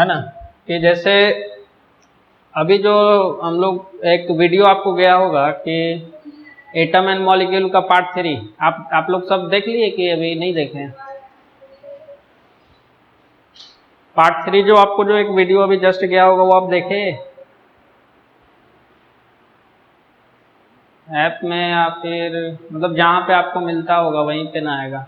है ना। कि जैसे अभी जो हम लोग एक वीडियो आपको गया होगा कि एटम एंड मॉलिक्यूल का पार्ट 3, आप लोग सब देख लिए कि अभी नहीं देखे हैं? पार्ट 3 जो आपको जो एक वीडियो अभी जस्ट गया होगा वो आप देखे ऐप में, या फिर मतलब जहाँ पे आपको मिलता होगा वहीं पे ना आएगा?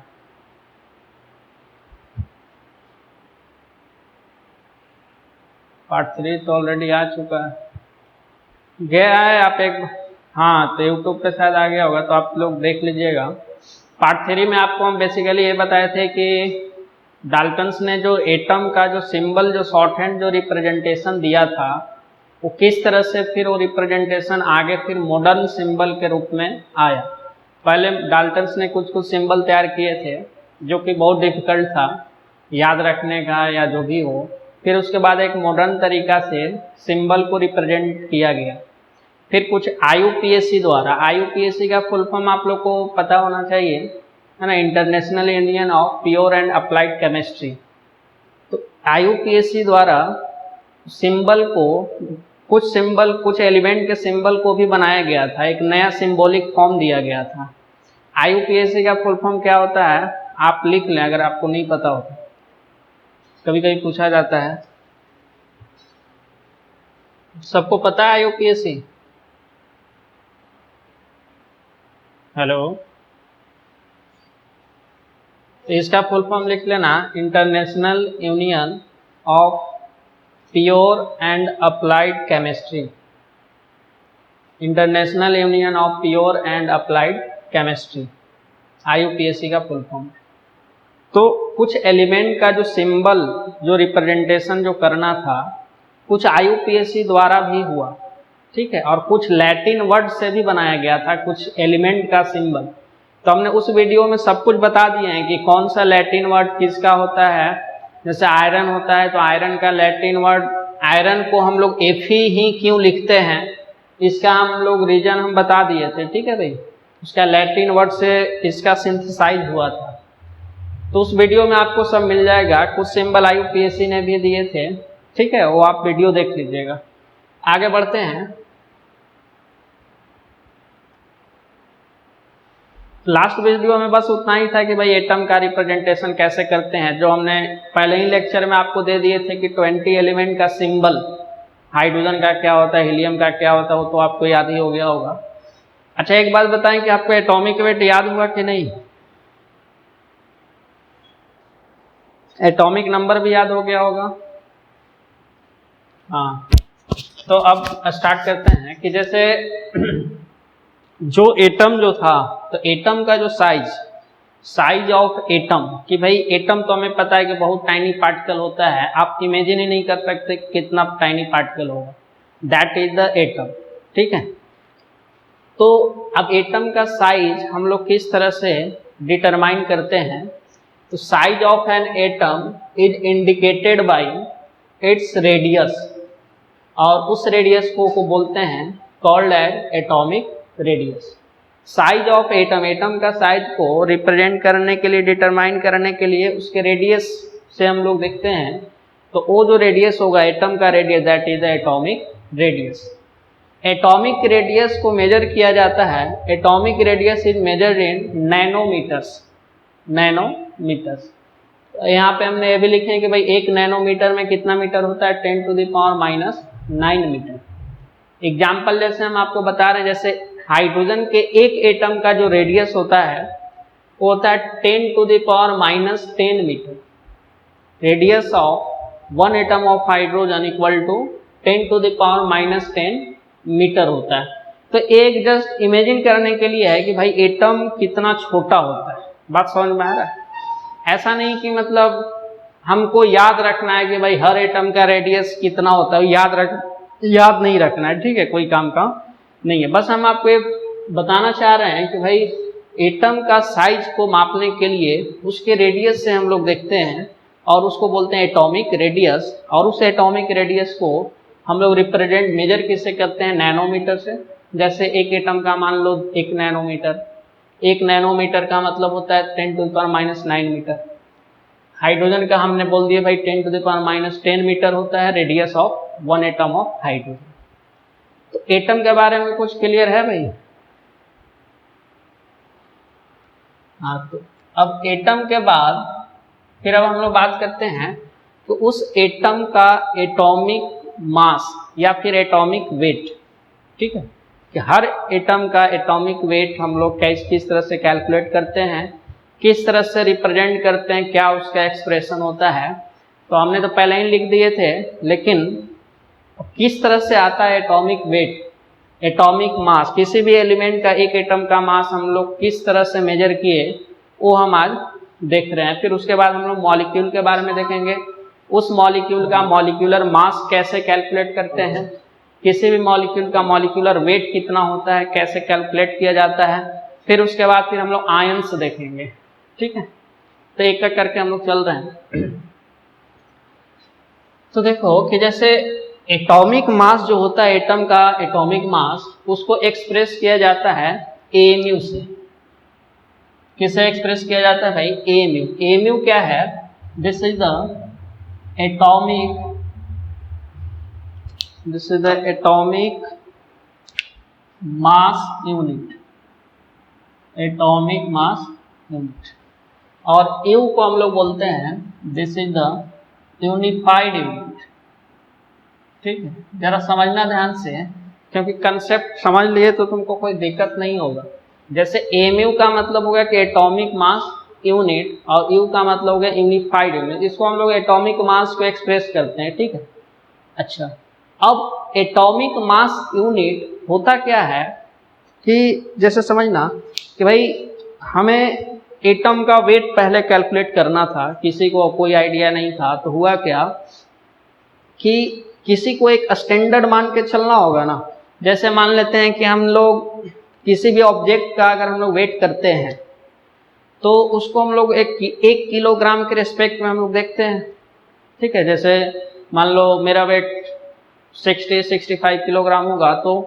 पार्ट 3 तो ऑलरेडी आ चुका है, गया है। आप एक, हाँ तो यूट्यूब पे शायद आ गया होगा, तो आप लोग देख लीजिएगा। पार्ट 3 में आपको हम बेसिकली ये बताए थे कि डाल्टन्स ने जो एटम का जो सिंबल, जो शॉर्ट हैंड जो रिप्रेजेंटेशन दिया था, वो किस तरह से फिर वो रिप्रेजेंटेशन आगे फिर मॉडर्न सिंबल के रूप में आया। पहले डाल्टन्स ने कुछ कुछ सिंबल तैयार किए थे जो कि बहुत डिफिकल्ट था याद रखने का या जो भी हो। फिर उसके बाद एक मॉडर्न तरीका से सिंबल को रिप्रेजेंट किया गया। फिर कुछ IUPAC द्वारा, IUPAC का फुल फॉर्म आप लोग को पता होना चाहिए, है ना, international union of pure and applied chemistry. तो IUPAC द्वारा सिंबल को, कुछ सिंबल, कुछ एलिमेंट के सिंबल को भी बनाया गया था, एक नया सिंबॉलिक फॉर्म दिया गया था। IUPAC का फुल फॉर्म क्या होता है आप लिख लें अगर आपको नहीं पता हो, कभी कभी पूछा जाता है। सबको पता है IUPAC? हेलो, तो इसका फुल फॉर्म लिख लेना, international union of pure and applied chemistry. International union of pure and applied chemistry, IUPAC का फुल फॉर्म। तो कुछ एलिमेंट का जो सिंबल, जो रिप्रेजेंटेशन जो करना था, कुछ IUPAC द्वारा भी हुआ, ठीक है। और कुछ लैटिन वर्ड से भी बनाया गया था कुछ एलिमेंट का सिंबल। तो हमने उस वीडियो में सब कुछ बता दिए हैं कि कौन सा लैटिन वर्ड किसका होता है। जैसे आयरन होता है तो आयरन का लैटिन वर्ड, आयरन को हम लोग Fe ही क्यों लिखते हैं, इसका हम लोग रीजन हम बता दिए थे, ठीक है भाई। उसका लैटिन वर्ड से इसका सिंथेसाइज हुआ था। तो उस वीडियो में आपको सब मिल जाएगा। कुछ सिंबल IUPAC ने भी दिए थे, ठीक है, वो आप वीडियो देख लीजिएगा। आगे बढ़ते हैं। लास्ट वीडियो में बस उतना ही था कि भाई एटम का रिप्रेजेंटेशन कैसे करते हैं, जो हमने पहले ही लेक्चर में आपको दे दिए थे कि 20 एलिमेंट का सिंबल, हाइड्रोजन का क्या होता है, हीलियम का क्या होता है, वो तो आपको याद ही हो गया होगा। अच्छा एक बात बताएं कि आपको एटॉमिक वेट याद हुआ कि नहीं? एटॉमिक नंबर भी याद हो गया होगा। हाँ, तो अब स्टार्ट करते हैं कि जैसे जो एटम जो था, तो एटम का जो साइज ऑफ एटम, कि भाई एटम तो हमें पता है कि बहुत टाइनी पार्टिकल होता है, आप इमेजिन ही नहीं कर सकते कितना टाइनी पार्टिकल होगा, दैट इज द एटम, ठीक है। तो अब एटम का साइज हम लोग किस तरह से डिटरमाइन करते हैं, तो size of an atom is indicated by its radius, और उस रेडियस को बोलते हैं called as atomic radius. Size of atom, atom का साइज को रिप्रेजेंट करने के लिए, डिटरमाइन करने के लिए उसके रेडियस से हम लोग देखते हैं। तो वो जो रेडियस होगा एटम का radius, that is the atomic radius. Atomic radius को मेजर किया जाता है, atomic radius is measured in nanometres, nanometres. यहाँ पे हमने ये भी लिखे हैं कि भाई 1 नैनोमीटर में कितना मीटर होता है, 10⁻⁹ मीटर। एग्जाम्पल जैसे हम आपको बता रहे हैं, जैसे हाइड्रोजन के एक एटम का जो रेडियस होता है वो होता है 10⁻⁻10 metre. Radius of 1 atom of hydrogen equal to 10⁻⁻10 metre होता है। तो एक जस्ट इमेजिन करने के लिए है कि भाई एटम कितना छोटा होता है। बात समझ में आ रहा है? ऐसा नहीं कि मतलब हमको याद रखना है कि भाई हर एटम का रेडियस कितना होता है, याद नहीं रखना है, ठीक है, कोई काम का नहीं है। बस हम आपको ये बताना चाह रहे हैं कि भाई एटम का साइज को मापने के लिए उसके रेडियस से हम लोग देखते हैं और उसको बोलते हैं एटॉमिक रेडियस। और उस एटॉमिक रेडियस को हम लोग रिप्रेजेंट, मेजर किससे करते हैं, नैनोमीटर से। जैसे एक एटम का मान लो 1 नैनोमीटर, 1 नैनोमीटर का मतलब होता है 10⁻⁹ मीटर। हाइड्रोजन का हमने बोल दिया भाई 10⁻⁻10 मीटर होता है radius of 1 atom of hydrogen. तो एटम के बारे में कुछ क्लियर है भाई? हाँ, तो अब एटम के बाद फिर अब हम लोग बात करते हैं तो उस एटम का एटॉमिक मास या फिर एटॉमिक वेट, ठीक है, कि हर एटम का एटॉमिक वेट हम लोग किस तरह से कैलकुलेट करते हैं, किस तरह से रिप्रेजेंट करते हैं, क्या उसका एक्सप्रेशन होता है। तो हमने तो पहले ही लिख दिए थे, लेकिन किस तरह से आता है एटॉमिक वेट, एटॉमिक मास, किसी भी एलिमेंट का एक एटम का मास हम लोग किस तरह से मेजर किए वो हम आज देख रहे हैं। फिर उसके बाद हम लोग मॉलिक्यूल के बारे में देखेंगे, उस मॉलिक्यूल का मॉलिक्यूलर मास कैसे कैलकुलेट करते हैं, किसी भी मॉलिक्यूल का मॉलिक्यूलर वेट कितना होता है, कैसे कैलकुलेट किया जाता है। फिर उसके बाद फिर हम लोग आयंस देखेंगे, ठीक है। तो एक एक करके हम लोग चल रहे हैं। तो देखो कि जैसे एटॉमिक मास जो होता है, एटम का एटॉमिक मास, उसको एक्सप्रेस किया जाता है एएमयू से। किसे एक्सप्रेस किया जाता है भाई? एएमयू। एएमयू क्या है? This is the atomic mass unit, atomic mass unit. और यू को हम लोग बोलते हैं this is the unified unit, ठीक है। जरा समझना ध्यान से, क्योंकि कंसेप्ट समझ लिए तो तुमको कोई दिक्कत नहीं होगा। जैसे एमयू का मतलब हो गया कि एटॉमिक मास यूनिट, और यू का मतलब हो गया यूनिफाइड यूनिट। इसको हम लोग एटॉमिक मास को एक्सप्रेस करते हैं, ठीक है। अच्छा, अब एटॉमिक मास यूनिट होता क्या है कि जैसे समझना कि भाई हमें एटम का वेट पहले कैलकुलेट करना था, किसी को कोई आइडिया नहीं था। तो हुआ क्या कि किसी को एक स्टैंडर्ड मान के चलना होगा ना। जैसे मान लेते हैं कि हम लोग किसी भी ऑब्जेक्ट का अगर हम लोग वेट करते हैं तो उसको हम लोग एक किलोग्राम के रिस्पेक्ट में हम लोग देखते हैं, ठीक है। जैसे मान लो मेरा वेट 60-65 किलोग्राम होगा, तो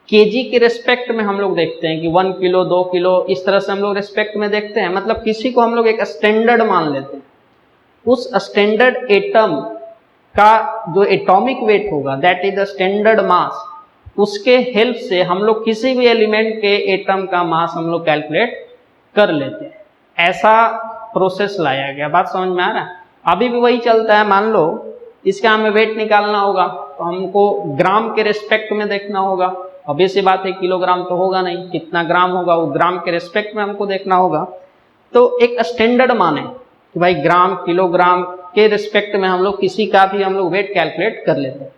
केजी के रिस्पेक्ट में हम लोग देखते हैं कि 1 किलो 2 किलो, इस तरह से हम लोग रिस्पेक्ट में देखते हैं। मतलब किसी को हम लोग एक स्टैंडर्ड मान लेते हैं। उस स्टैंडर्ड एटम का जो एटॉमिक वेट होगा, दैट इज द स्टैंडर्ड मास, उसके हेल्प से हम लोग किसी भी एलिमेंट के एटम का मास हम लोग कैलकुलेट कर लेते हैं। ऐसा प्रोसेस लाया गया। बात समझ में आ रहा है? अभी भी वही चलता है। मान लो इसका हमें वेट निकालना होगा तो हमको ग्राम के रिस्पेक्ट में देखना होगा। अब ऐसी बात है, किलोग्राम तो होगा नहीं, कितना ग्राम होगा वो ग्राम के रिस्पेक्ट में हमको देखना होगा। तो एक स्टैंडर्ड माने कि भाई ग्राम किलोग्राम के रिस्पेक्ट में हम लोग किसी का भी हम लोग वेट कैलकुलेट कर लेते हैं।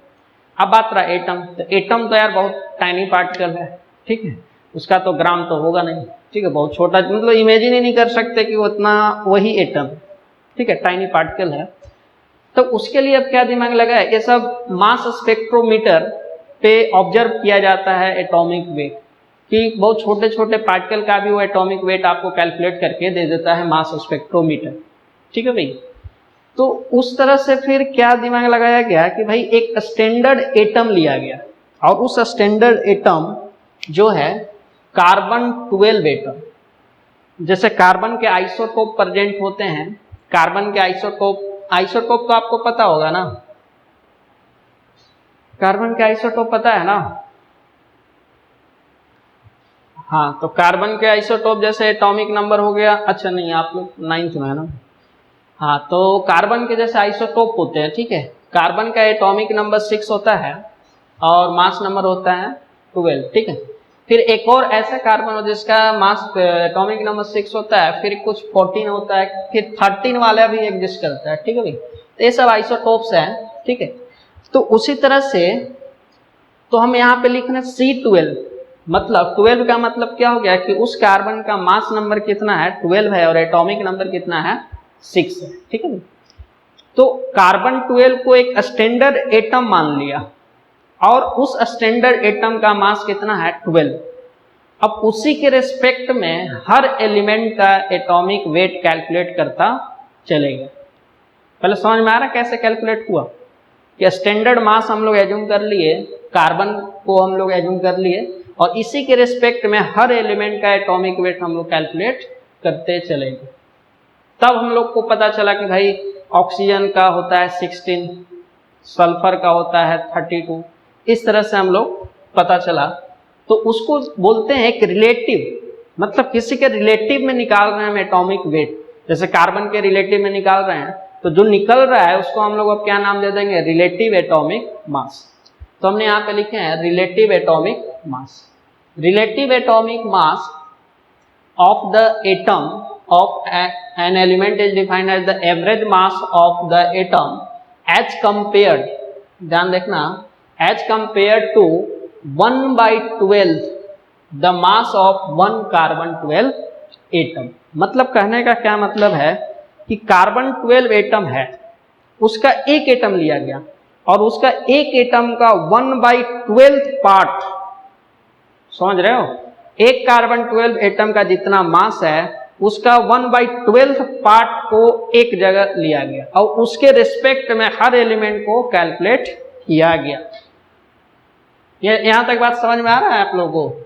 अब बात रहा एटम। तो एटम तो यार बहुत टाइनी पार्टिकल है, ठीक है, उसका तो ग्राम तो होगा नहीं, ठीक है, बहुत छोटा, मतलब इमेजिन ही नहीं कर सकते कि वो इतना, वही एटम, ठीक है, टाइनी पार्टिकल है। तो उसके लिए अब क्या दिमाग लगा है, ये सब मास स्पेक्ट्रोमीटर पे ऑब्जर्व किया जाता है एटॉमिक वेट, कि बहुत छोटे छोटे पार्टिकल का भी वो एटॉमिक वेट आपको कैलकुलेट करके दे देता है मास स्पेक्ट्रोमीटर, ठीक है भाई। तो उस तरह से फिर क्या दिमाग लगाया गया कि भाई एक स्टैंडर्ड एटम लिया गया, और उस स्टैंडर्ड एटम जो है कार्बन 12 एटम। जैसे कार्बन के आइसोटोप प्रेजेंट होते हैं, कार्बन के आइसोटोप तो आपको पता होगा ना, कार्बन के आइसोटोप पता है ना? हाँ, तो कार्बन के आइसोटोप जैसे एटॉमिक नंबर हो गया, अच्छा नहीं आप लोग 9th में है ना। हाँ, तो कार्बन के जैसे आइसोटोप होते हैं, ठीक है। कार्बन का एटॉमिक नंबर 6 होता है और मास नंबर होता है 12, ठीक है। फिर एक और ऐसा कार्बन हो जिसका मास एटॉमिक नंबर 6 होता है, फिर कुछ 14 होता है, फिर 13 वाला भी एग्जिस्ट करता है, ठीक है भाई। तो ये सब आइसोटोप्स हैं, ठीक है। तो उसी तरह से तो हम यहाँ पे लिख रहे हैं C12, मतलब 12 का मतलब क्या हो गया कि उस कार्बन का मास नंबर कितना है, 12 है, और एटॉमिक नंबर कितना है, 6 है, ठीक है। तो कार्बन 12 को एक स्टैंडर्ड एटम मान लिया, और उस स्टैंडर्ड एटम का मास कितना है, 12। अब उसी के रिस्पेक्ट में हर एलिमेंट का एटॉमिक वेट कैलकुलेट करता चलेगा। पहले समझ में आ रहा कैसे कैलकुलेट हुआ कि स्टैंडर्ड मास हम लोग एज्यूम कर लिए, कार्बन को हम लोग एज्यूम कर लिए, और इसी के रिस्पेक्ट में हर एलिमेंट का एटॉमिक वेट हम लोग कैलकुलेट करते चलेंगे। तब हम लोग को पता चला कि भाई ऑक्सीजन का होता है 16, सल्फर का होता है 32, इस तरह से हम लोग पता चला। तो उसको बोलते हैं एक रिलेटिव, मतलब किसी के रिलेटिव में निकाल रहे हैं हम एटॉमिक वेट। जैसे कार्बन के रिलेटिव में निकाल रहे हैं, तो जो निकल रहा है उसको हम लोग अब क्या नाम दे देंगे, रिलेटिव एटॉमिक मास। तो हमने यहाँ पे लिखे हैं relative atomic mass. Relative atomic mass of the atom of an element is defined as the average mass of the atom as compared, ध्यान देखना, as compared to 1/12 the mass of 1 carbon 12 atom. मतलब कहने का क्या मतलब है कि carbon 12 atom है, उसका एक एटम लिया गया और उसका एक एटम का 1/12 पार्ट, समझ रहे हो, एक कार्बन 12 एटम का जितना मास है उसका 1/12 पार्ट को एक जगह लिया गया और उसके रिस्पेक्ट में हर एलिमेंट को कैलकुलेट किया गया। ये यहां तक बात समझ में आ रहा है आप लोगों को?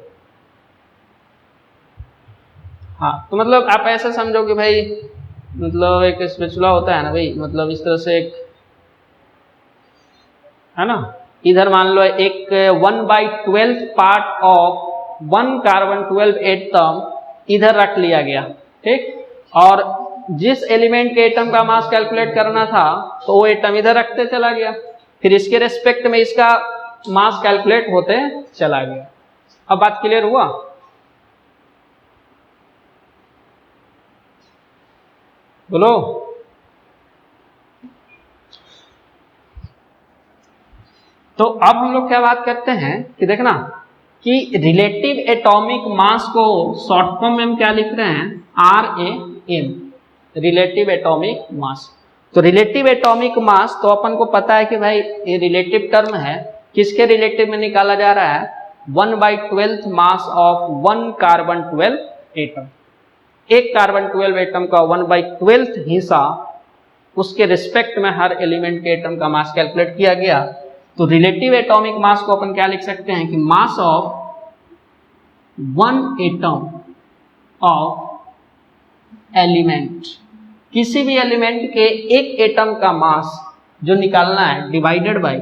हाँ, तो मतलब आप ऐसा समझो कि भाई मतलब एक स्पेचुला होता है ना भाई, मतलब इस तरह से एक है ना, इधर मान लो एक 1/12 पार्ट ऑफ 1 कार्बन 12 एटम इधर रख लिया गया, ठीक, और जिस एलिमेंट के एटम का मास कैलकुलेट करना था तो वो एटम इधर रखते चला गया, फिर इसके रेस्पेक्ट में इसका मास कैलकुलेट होते चला गया। अब बात क्लियर हुआ? बोलो। तो अब हम लोग क्या बात करते हैं कि देखना कि रिलेटिव एटॉमिक मास को शॉर्ट फॉर्म में हम क्या लिख रहे हैं, RAM, रिलेटिव एटॉमिक मास। तो रिलेटिव एटॉमिक मास तो अपन को पता है कि भाई ये रिलेटिव टर्म है, किसके रिलेटिव में निकाला जा रहा है, 1/12 मास ऑफ 1 कार्बन 12 एटम। एक कार्बन 12 एटम का 1/12 हिस्सा उसके रिस्पेक्ट में हर एलिमेंट के एटम का मास कैलकुलेट किया गया। तो रिलेटिव एटॉमिक मास को अपन क्या लिख सकते हैं कि मास ऑफ 1 एटम ऑफ एलिमेंट, किसी भी एलिमेंट के एक एटम का मास जो निकालना है divided by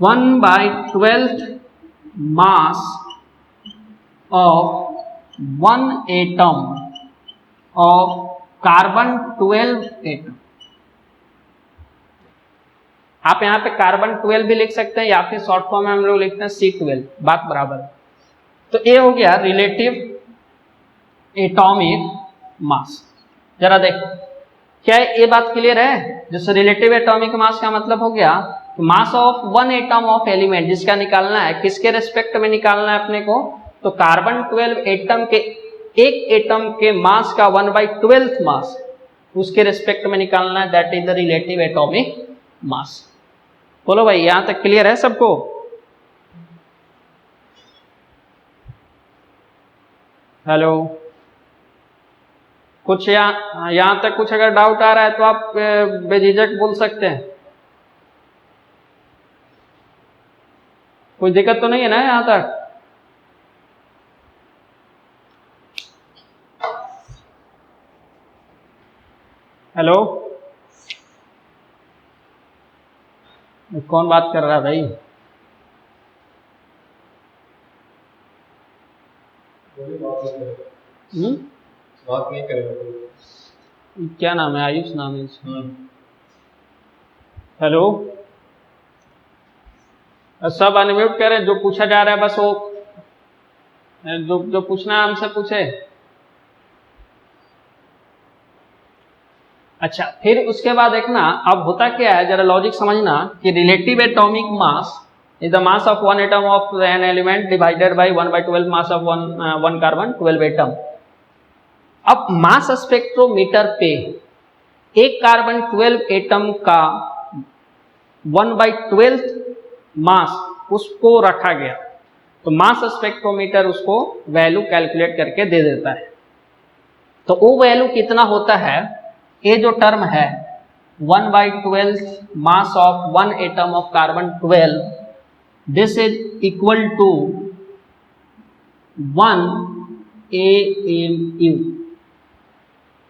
1/12 mass of 1 atom of carbon 12 atom. आप यहां पे कार्बन 12 भी लिख सकते हैं या फिर शॉर्ट फॉर्म में हम लोग लिखते हैं C12, बात बराबर है। तो ये हो गया रिलेटिव एटॉमिक मास। जरा देखो क्या ये बात क्लियर है? जैसे रिलेटिव एटॉमिक मास का मतलब हो गया मास ऑफ 1 एटम ऑफ एलिमेंट, जिसका निकालना है, किसके रेस्पेक्ट में निकालना है अपने को, तो कार्बन 12 एटम के एक एटम के मास का 1/12 मास उसके रेस्पेक्ट में निकालना है, that is the relative atomic मास। बोलो भाई, यहां तक क्लियर है सबको? हेलो, कुछ यहां तक कुछ अगर डाउट आ रहा है तो आप बेझिझक बोल सकते हैं, कोई दिक्कत तो नहीं है ना यहां तक? हेलो, कौन बात कर रहा है भाई? बात नहीं करेगा। क्या नाम है? आयुष नाम है इसका। हेलो, सब अनम्यूट करें, जो पूछा जा रहा है बस वो जो पूछना है हमसे पूछे। अच्छा, फिर उसके बाद देखना अब होता क्या है, जरा लॉजिक समझना कि relative atomic mass is the mass of 1 atom of an element divided by 1/12 mass of 1 carbon 12 atom. अब मास स्पेक्ट्रोमीटर पे एक कार्बन 12 एटम का 1/12 मास उसको रखा गया, तो मास स्पेक्ट्रोमीटर उसको वैल्यू कैलकुलेट करके दे देता है। तो वो वैल्यू कितना होता है, ये जो टर्म है 1/12 mass of 1 atom of carbon 12, this is equal to 1 AMU।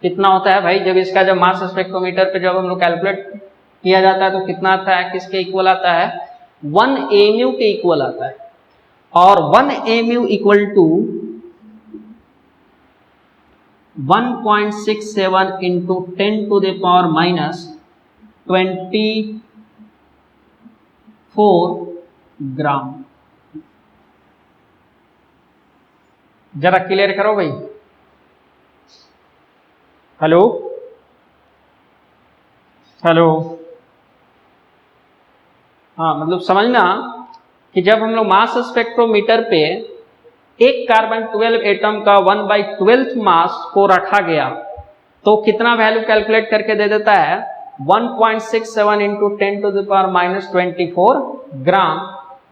कितना होता है भाई, जब इसका जब मास स्पेक्ट्रोमीटर पे जब हम लोग कैलकुलेट किया जाता है तो कितना आता है, किसके इक्वल आता है, 1 mu के इक्वल आता है। और 1 mu equal to 1.67 into 10 to the power minus 24 gram. जरा क्लियर करो भाई। हेलो हेलो, हाँ मतलब समझना कि जब हम लोग मास स्पेक्ट्रोमीटर पे एक कार्बन 12 एटम का 1/12 मास को रखा गया तो कितना वैल्यू कैलकुलेट करके दे देता है, 1.67 into 10 to the power minus 24 gram.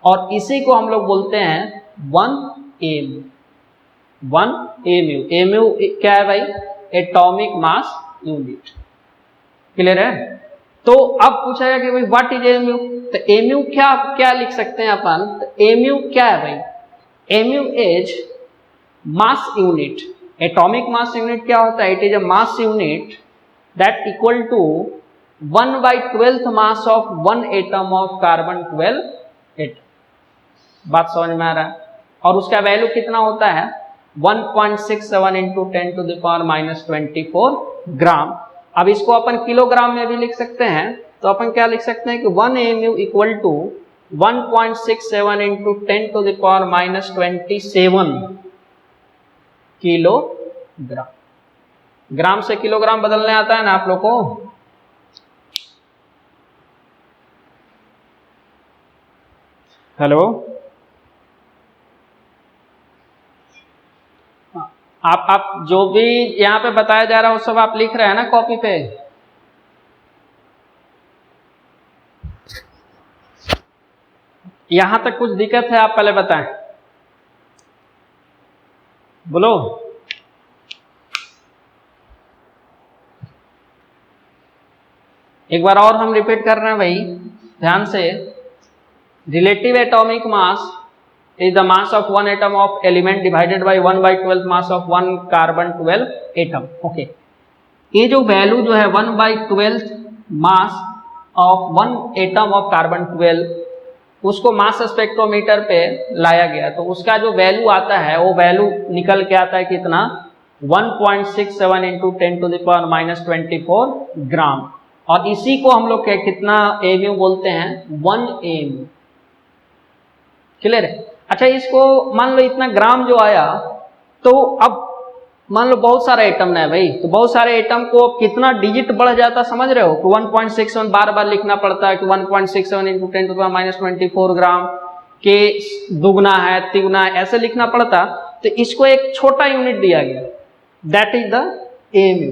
और इसी को हम लोग बोलते हैं 1 mu। 1 mu, mu क्या है भाई, एटॉमिक मास यूनिट। क्लियर है। तो अब पूछा गया कि भाई व्हाट इज mu, तो mu क्या लिख सकते हैं अपन, तो mu क्या है भाई, mu is mass unit. Atomic mass unit क्या होता है, it is a mass unit that equal to 1/12 mass of 1 atom of carbon 12 atom. बात समझ में आ रहा है। और उसका वैल्यू कितना होता है, 1.67 into 10 to the power minus 24 gram. अब इसको अपन किलोग्राम में भी लिख सकते हैं, तो अपन क्या लिख सकते हैं कि 1 mu equal to 1.67 into 10 to the power minus 27 kilogram. Gram से किलोग्राम बदलने आता है ना आप लोग को। हेलो, आप जो भी यहाँ पे बताया जा रहा है वो सब आप लिख रहे हैं ना कॉपी पे। यहां तक कुछ दिक्कत है, आप पहले बताएं, बोलो। एक बार और हम रिपीट कर रहे हैं भाई, ध्यान से। Relative atomic mass is the mass of one atom of element divided by 1/12 mass of one carbon 12 atom। Okay, ये जो वैल्यू जो है 1/12 mass of one atom of carbon 12, उसको मास स्पेक्ट्रोमीटर पे लाया गया तो उसका जो वैल्यू आता है वो वैल्यू निकल के आता है कितना, 1.67 into 10 to the power minus 24 gram. और इसी को हम लोग कितना mu बोलते हैं, 1 mu। क्लियर है। अच्छा, इसको मान लो इतना ग्राम जो आया, तो अब मान लो बहुत सारा एटम है भाई, तो बहुत सारे एटम को कितना डिजिट बढ़ जाता समझ रहे हो, कि 1.67 बार बार लिखना पड़ता है कि 1.67 इंटू 10 टू द माइनस 24 ग्राम के दुगना है तिगुना है ऐसे लिखना पड़ता। तो इसको एक छोटा यूनिट दिया गया, दैट इज द mu।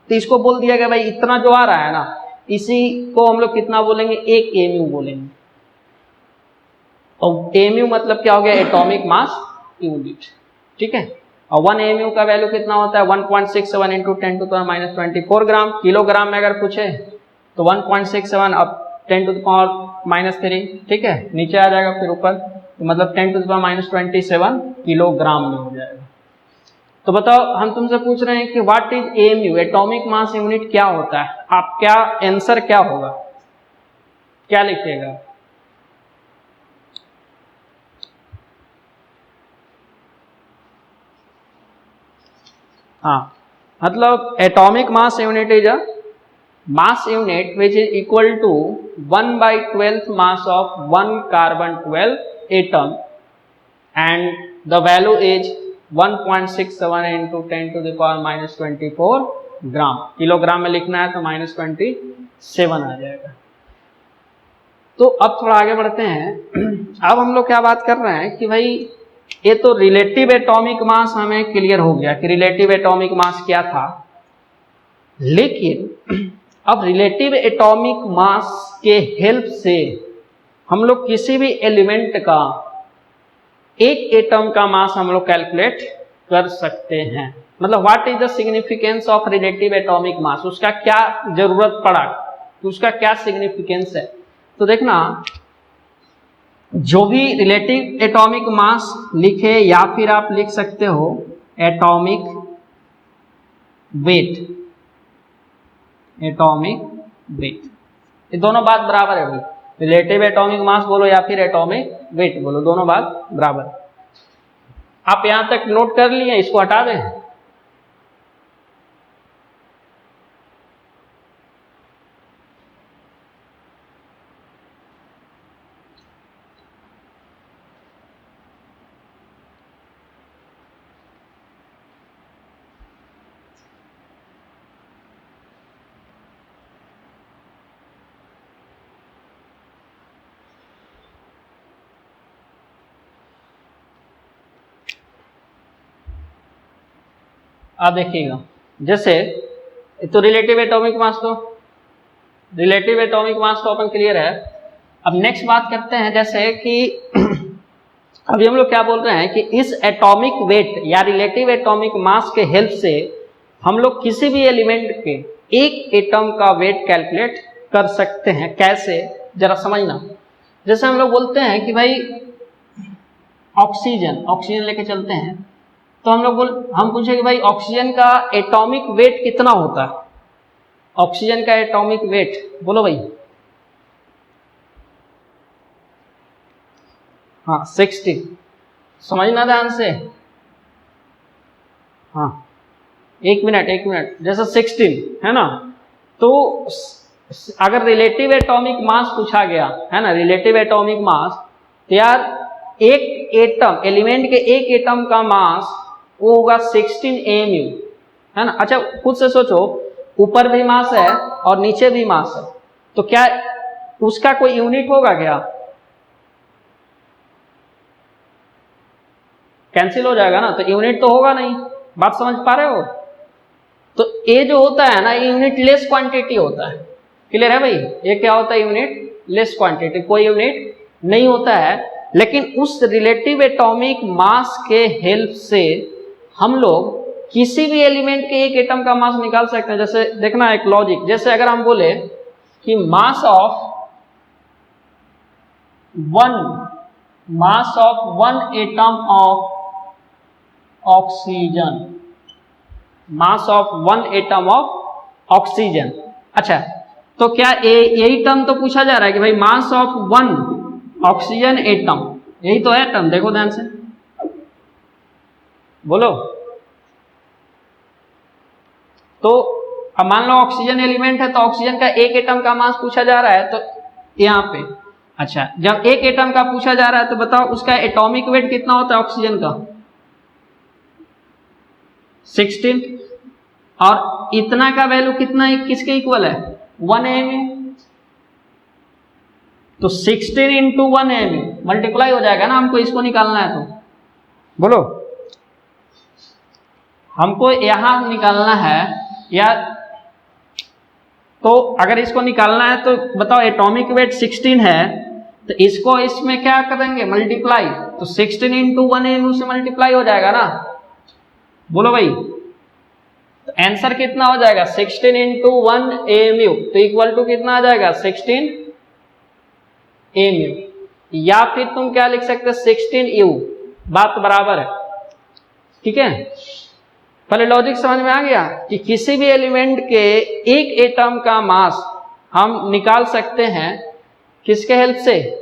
तो इसको बोल दिया गया भाई इतना जो आ रहा है ना, इसी को हम लोग कितना बोलेंगे, 1 mu बोलेंगे। और mu मतलब क्या हो गया, एटॉमिक मास यूनिट। ठीक है। और 1 mu का वैल्यू कितना होता है, 1.67 into 10 to the power minus 24 gram. Kilogram में अगर पूछे तो 1.67 अब 10 टू द पावर माइनस 3, ठीक है, नीचे आ जाएगा फिर ऊपर, तो मतलब 10 to the power minus 27 kilogram में हो जाएगा। तो बताओ, हम तुमसे पूछ रहे हैं कि what is mu, atomic mass unit क्या होता है, आप क्या आंसर क्या होगा, क्या लिखिएगा। हाँ, मतलब atomic mass unit is a mass unit which is equal to 1/12 mass of 1 carbon 12 atom and the value is 1.67 into 10 to the power minus 24 gram. Kilogram में लिखना है तो माइनस 27 आ जाएगा। तो अब थोड़ा आगे बढ़ते हैं। अब हम लोग क्या बात कर रहे हैं कि भाई ये तो रिलेटिव एटॉमिक मास हमें क्लियर हो गया कि रिलेटिव एटॉमिक मास क्या था, लेकिन अब रिलेटिव एटॉमिक मास के हेल्प से हम लोग किसी भी एलिमेंट का एक एटम का मास हम लोग कैलकुलेट कर सकते हैं। मतलब what is the significance of relative atomic मास, उसका क्या जरूरत पड़ा, उसका क्या सिग्निफिकेंस है। तो देखना, जो भी रिलेटिव एटॉमिक मास लिखे या फिर आप लिख सकते हो एटॉमिक वेट, एटॉमिक वेट। ये दोनों बात बराबर है भाई, रिलेटिव एटॉमिक मास बोलो या फिर एटॉमिक वेट बोलो, दोनों बात बराबर। आप यहां तक नोट कर लिए, इसको हटा दें। आप देखिएगा, जैसे तो रिलेटिव एटॉमिक मास तो अपन क्लियर है। अब नेक्स्ट बात करते हैं, जैसे कि अभी हम लोग क्या बोल रहे हैं कि इस एटॉमिक वेट या रिलेटिव एटॉमिक मास के हेल्प से हम लोग किसी भी एलिमेंट के एक एटम का वेट कैलकुलेट कर सकते हैं। कैसे, जरा समझना। जैसे हम लोग बोलते हैं कि भाई ऑक्सीजन लेके चलते हैं, तो हम पूछे कि भाई ऑक्सीजन का एटॉमिक वेट कितना होता है। ऑक्सीजन का एटॉमिक वेट बोलो भाई। हाँ 60, समझना ध्यान से। हाँ एक मिनट, जैसे 16 है ना, तो अगर रिलेटिव एटॉमिक मास पूछा गया है ना, रिलेटिव एटॉमिक मास, तो यार एक एटम, एलिमेंट के एक एटम का मास वो होगा 16 AMU, है ना। अच्छा खुद से सोचो, ऊपर भी मास है और नीचे भी मास है, तो क्या उसका कोई यूनिट होगा क्या? कैंसिल हो जाएगा ना, तो यूनिट तो होगा नहीं। बात समझ पा रहे हो? तो ये जो होता है ना, ये यूनिट लेस क्वांटिटी होता है। क्लियर है भाई? ये क्या होता है? यूनिट लेस क्वांटिटी, कोई यूनिट नहीं होता है। लेकिन उस रिलेटिव एटॉमिक मास के हेल्प से हम लोग किसी भी एलिमेंट के एक एटम का मास निकाल सकते हैं। जैसे देखना एक लॉजिक, जैसे अगर हम बोले कि mass of one atom of oxygen, mass of one atom of oxygen. अच्छा, तो क्या यही टर्म तो पूछा जा रहा है कि भाई mass of one oxygen atom, यही तो है टर्म। देखो ध्यान से, बोलो। तो अब मान लो ऑक्सीजन एलिमेंट है, तो ऑक्सीजन का एक एटम का मास पूछा जा रहा है, तो यहां पे अच्छा, जब एक एटम का पूछा जा रहा है तो बताओ उसका एटॉमिक वेट कितना होता है ऑक्सीजन का? 16। और इतना का वैल्यू कितना है, किसके इक्वल है? 1 AMU। तो 16 इंटू 1 AMU मल्टीप्लाई हो जाएगा ना, हमको इसको निकालना है। तो बोलो, हमको यहां निकालना है या तो अगर इसको निकालना है तो बताओ एटॉमिक वेट 16 है, तो इसको इसमें क्या करेंगे? मल्टीप्लाई। तो 16 इंटू 1 AMU से मल्टीप्लाई हो जाएगा ना। बोलो भाई, तो आंसर कितना हो जाएगा? 16 इंटू 1 AMU, तो इक्वल टू कितना आ जाएगा? 16 AMU। या फिर तुम क्या लिख सकते हो? 16 U। बात बराबर है, ठीक है। पहले लॉजिक समझ में आ गया कि किसी भी एलिमेंट के एक एटम का मास हम निकाल सकते हैं किसके हेल्प से?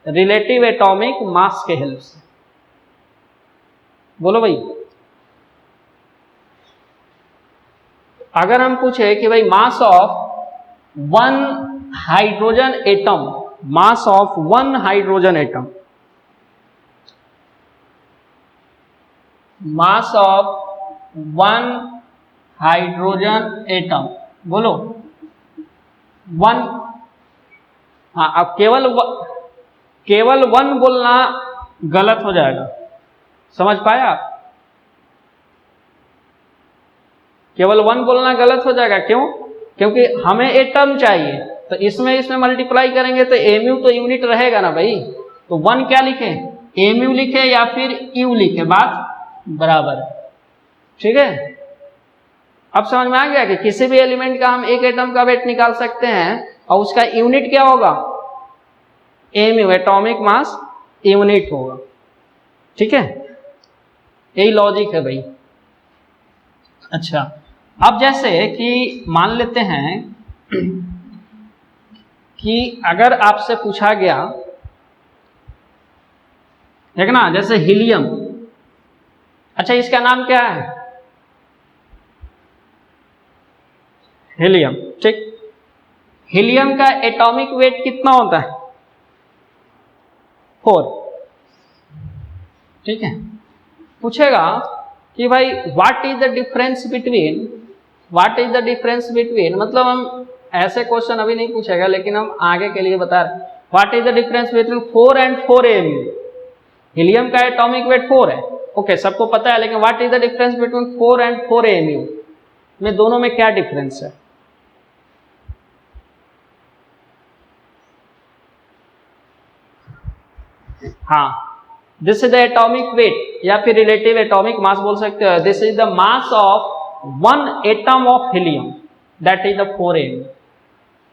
रिलेटिव एटॉमिक मास के हेल्प से। बोलो भाई, अगर हम पूछे कि भाई mass of one hydrogen atom, mass of one hydrogen atom, mass of one hydrogen atom, बोलो वन। हाँ, अब केवल वन बोलना गलत हो जाएगा, समझ पाया? केवल वन बोलना गलत हो जाएगा। क्यों? क्योंकि हमें एटम चाहिए, तो इसमें मल्टीप्लाई करेंगे तो एमयू तो यूनिट रहेगा ना भाई। तो वन क्या लिखे? एमयू लिखे या फिर यू लिखे, बात बराबर है, ठीक है। अब समझ में आ गया कि किसी भी एलिमेंट का हम एक एटम का वेट निकाल सकते हैं और उसका यूनिट क्या होगा? एमयू, एटॉमिक मास यूनिट होगा, ठीक है। यही लॉजिक है भाई। अच्छा, अब जैसे कि मान लेते हैं कि अगर आपसे पूछा गया, है ना, जैसे हीलियम, अच्छा इसका नाम क्या है? हीलियम, ठीक। हीलियम का एटॉमिक वेट कितना होता है? 4, ठीक है। पूछेगा कि भाई what is the difference between, मतलब हम ऐसे क्वेश्चन अभी नहीं पूछेगा, लेकिन हम आगे के लिए बता रहे हैं। What is the difference between 4 and 4 AMU? Helium का एटॉमिक वेट 4 है, ओके, सबको पता है, लेकिन what is the difference between 4 and 4 AMU में दोनों में क्या डिफरेंस है? हाँ, this is the atomic weight या फिर रिलेटिव एटॉमिक मास बोल सकते हो। This is the mass of one atom of helium, that is the 4 AMU।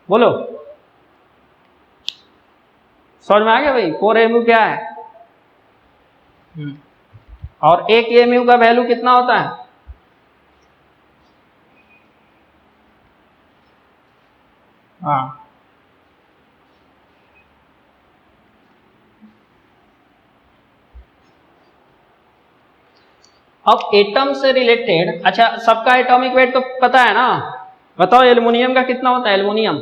बोलो, समझ में आ गया भाई 4 AMU क्या है? और 1 AMU का वैल्यू कितना होता है? हाँ, अब एटम से रिलेटेड, अच्छा सबका एटॉमिक वेट तो पता है ना, बताओ एल्युमिनियम का कितना होता है? एल्युमिनियम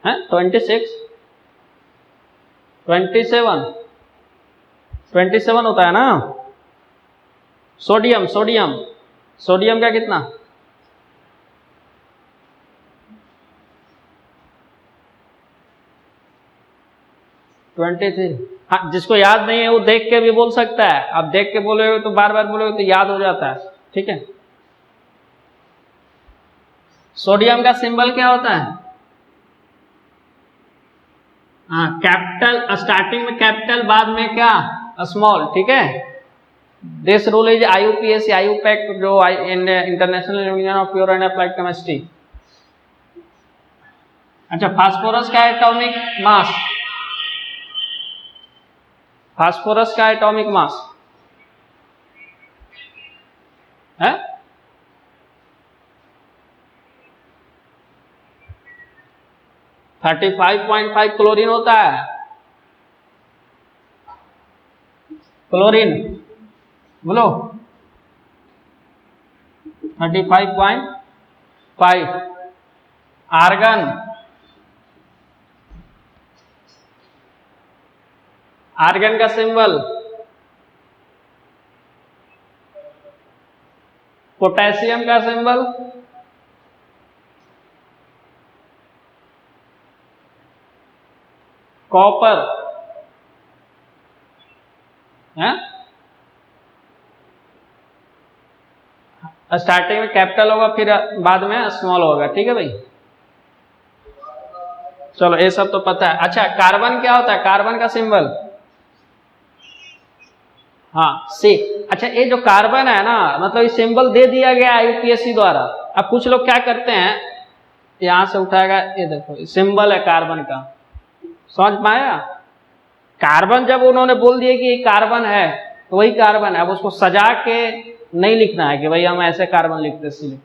है 26, 27 होता है ना। सोडियम का कितना? 23। हाँ, जिसको याद नहीं है वो देख के भी बोल सकता है। आप देख के बोलोगे तो बार बार बोलोगे तो याद हो जाता है, ठीक है। सोडियम का सिंबल क्या होता है? हाँ, कैपिटल, स्टार्टिंग में कैपिटल, बाद में क्या? स्मॉल, ठीक है। This rule is IUPAC, IUPAC, जो international union of pure and applied chemistry. अच्छा, फास्फोरस का एटॉमिक मास, फास्फोरस का एटॉमिक मास है 35.5। क्लोरीन होता है, क्लोरीन बोलो 35.5। आर्गन, आर्गन का सिंबल पोटेशियम का सिंबल कॉपर है। स्टार्टिंग में कैपिटल होगा, फिर बाद में स्मॉल होगा, ठीक है भाई। चलो ये सब तो पता है। अच्छा, कार्बन क्या होता है? कार्बन का सिंबल, हाँ, C। अच्छा, ये जो कार्बन है ना, मतलब ये सिंबल दे दिया गया IUPAC द्वारा। अब कुछ लोग क्या करते हैं, यहां से उठाएगा, ये देखो सिंबल है कार्बन का, समझ पाया? कार्बन जब उन्होंने बोल दिया कि ये कार्बन है तो वही कार्बन है। अब उसको सजा के नहीं लिखना है कि भाई हम ऐसे कार्बन लिखते, सिर्फ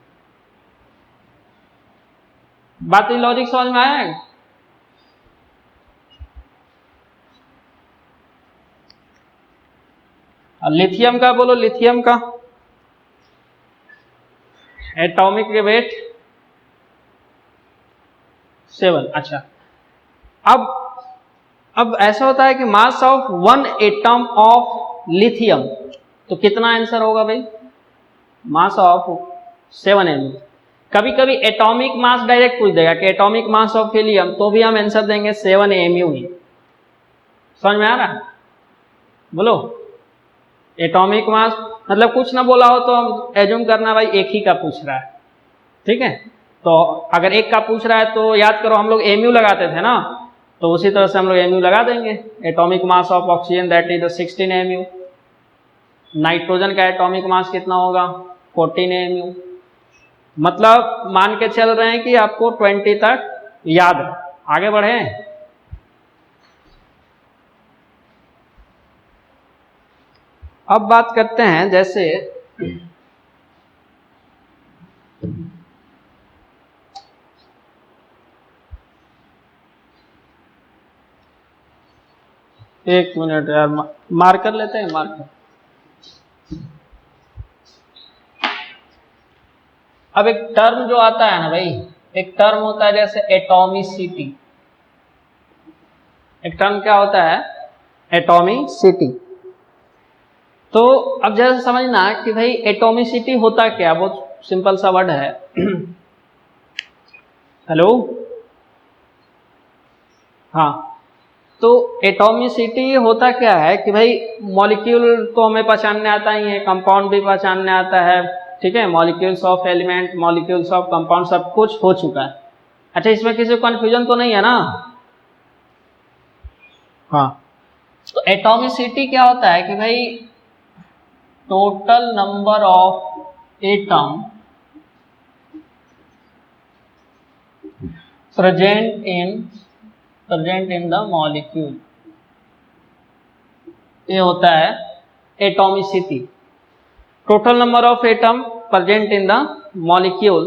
बात, ये लॉजिक समझ में आया? लिथियम का बोलो, लिथियम का एटॉमिक वेट 7। अच्छा, अब ऐसा होता है कि मास ऑफ 1 एटम ऑफ लिथियम, तो कितना आंसर होगा भाई? Mass of 7 AMU। कभी कभी एटॉमिक मास डायरेक्ट पूछ देगा कि एटॉमिक मास ऑफ हीलियम, तो भी हम आंसर देंगे 7 AMU ही। समझ में आ रहा है? बोलो, एटॉमिक मास मतलब कुछ ना बोला हो तो हम एज्यूम करना भाई एक ही का पूछ रहा है, ठीक है। तो अगर एक का पूछ रहा है तो याद करो हम लोग AMU लगाते थे ना, तो उसी तरह से हम लोग AMU लगा देंगे। Atomic mass of oxygen that is 16 AMU। Nitrogen का एटॉमिक मास कितना होगा? 14 AMU। मतलब मान के चल रहे हैं कि आपको 20 तक याद है। आगे बढ़े, अब बात करते हैं जैसे एक मिनट यार, मार्कर लेते हैं, मार्कर। अब एक टर्म जो आता है ना भाई, एक टर्म होता है जैसे एटॉमिसिटी। एक टर्म क्या होता है? एटॉमिसिटी। तो अब जैसे समझना कि भाई एटॉमिसिटी होता क्या, बहुत सिंपल सा वर्ड है। हेलो, हाँ, तो एटॉमिसिटी होता क्या है कि भाई मॉलिक्यूल तो हमें पहचानने आता ही है, कंपाउंड भी पहचानने आता है, ठीक है, molecules of element, molecules of compound, सब कुछ हो चुका है। अच्छा, इसमें किसी को कंफ्यूजन तो नहीं है ना? हाँ, तो एटॉमिसिटी क्या होता है कि भाई total number of atom present in the molecule, ये होता है atomicity. Total number of atom present in the molecule,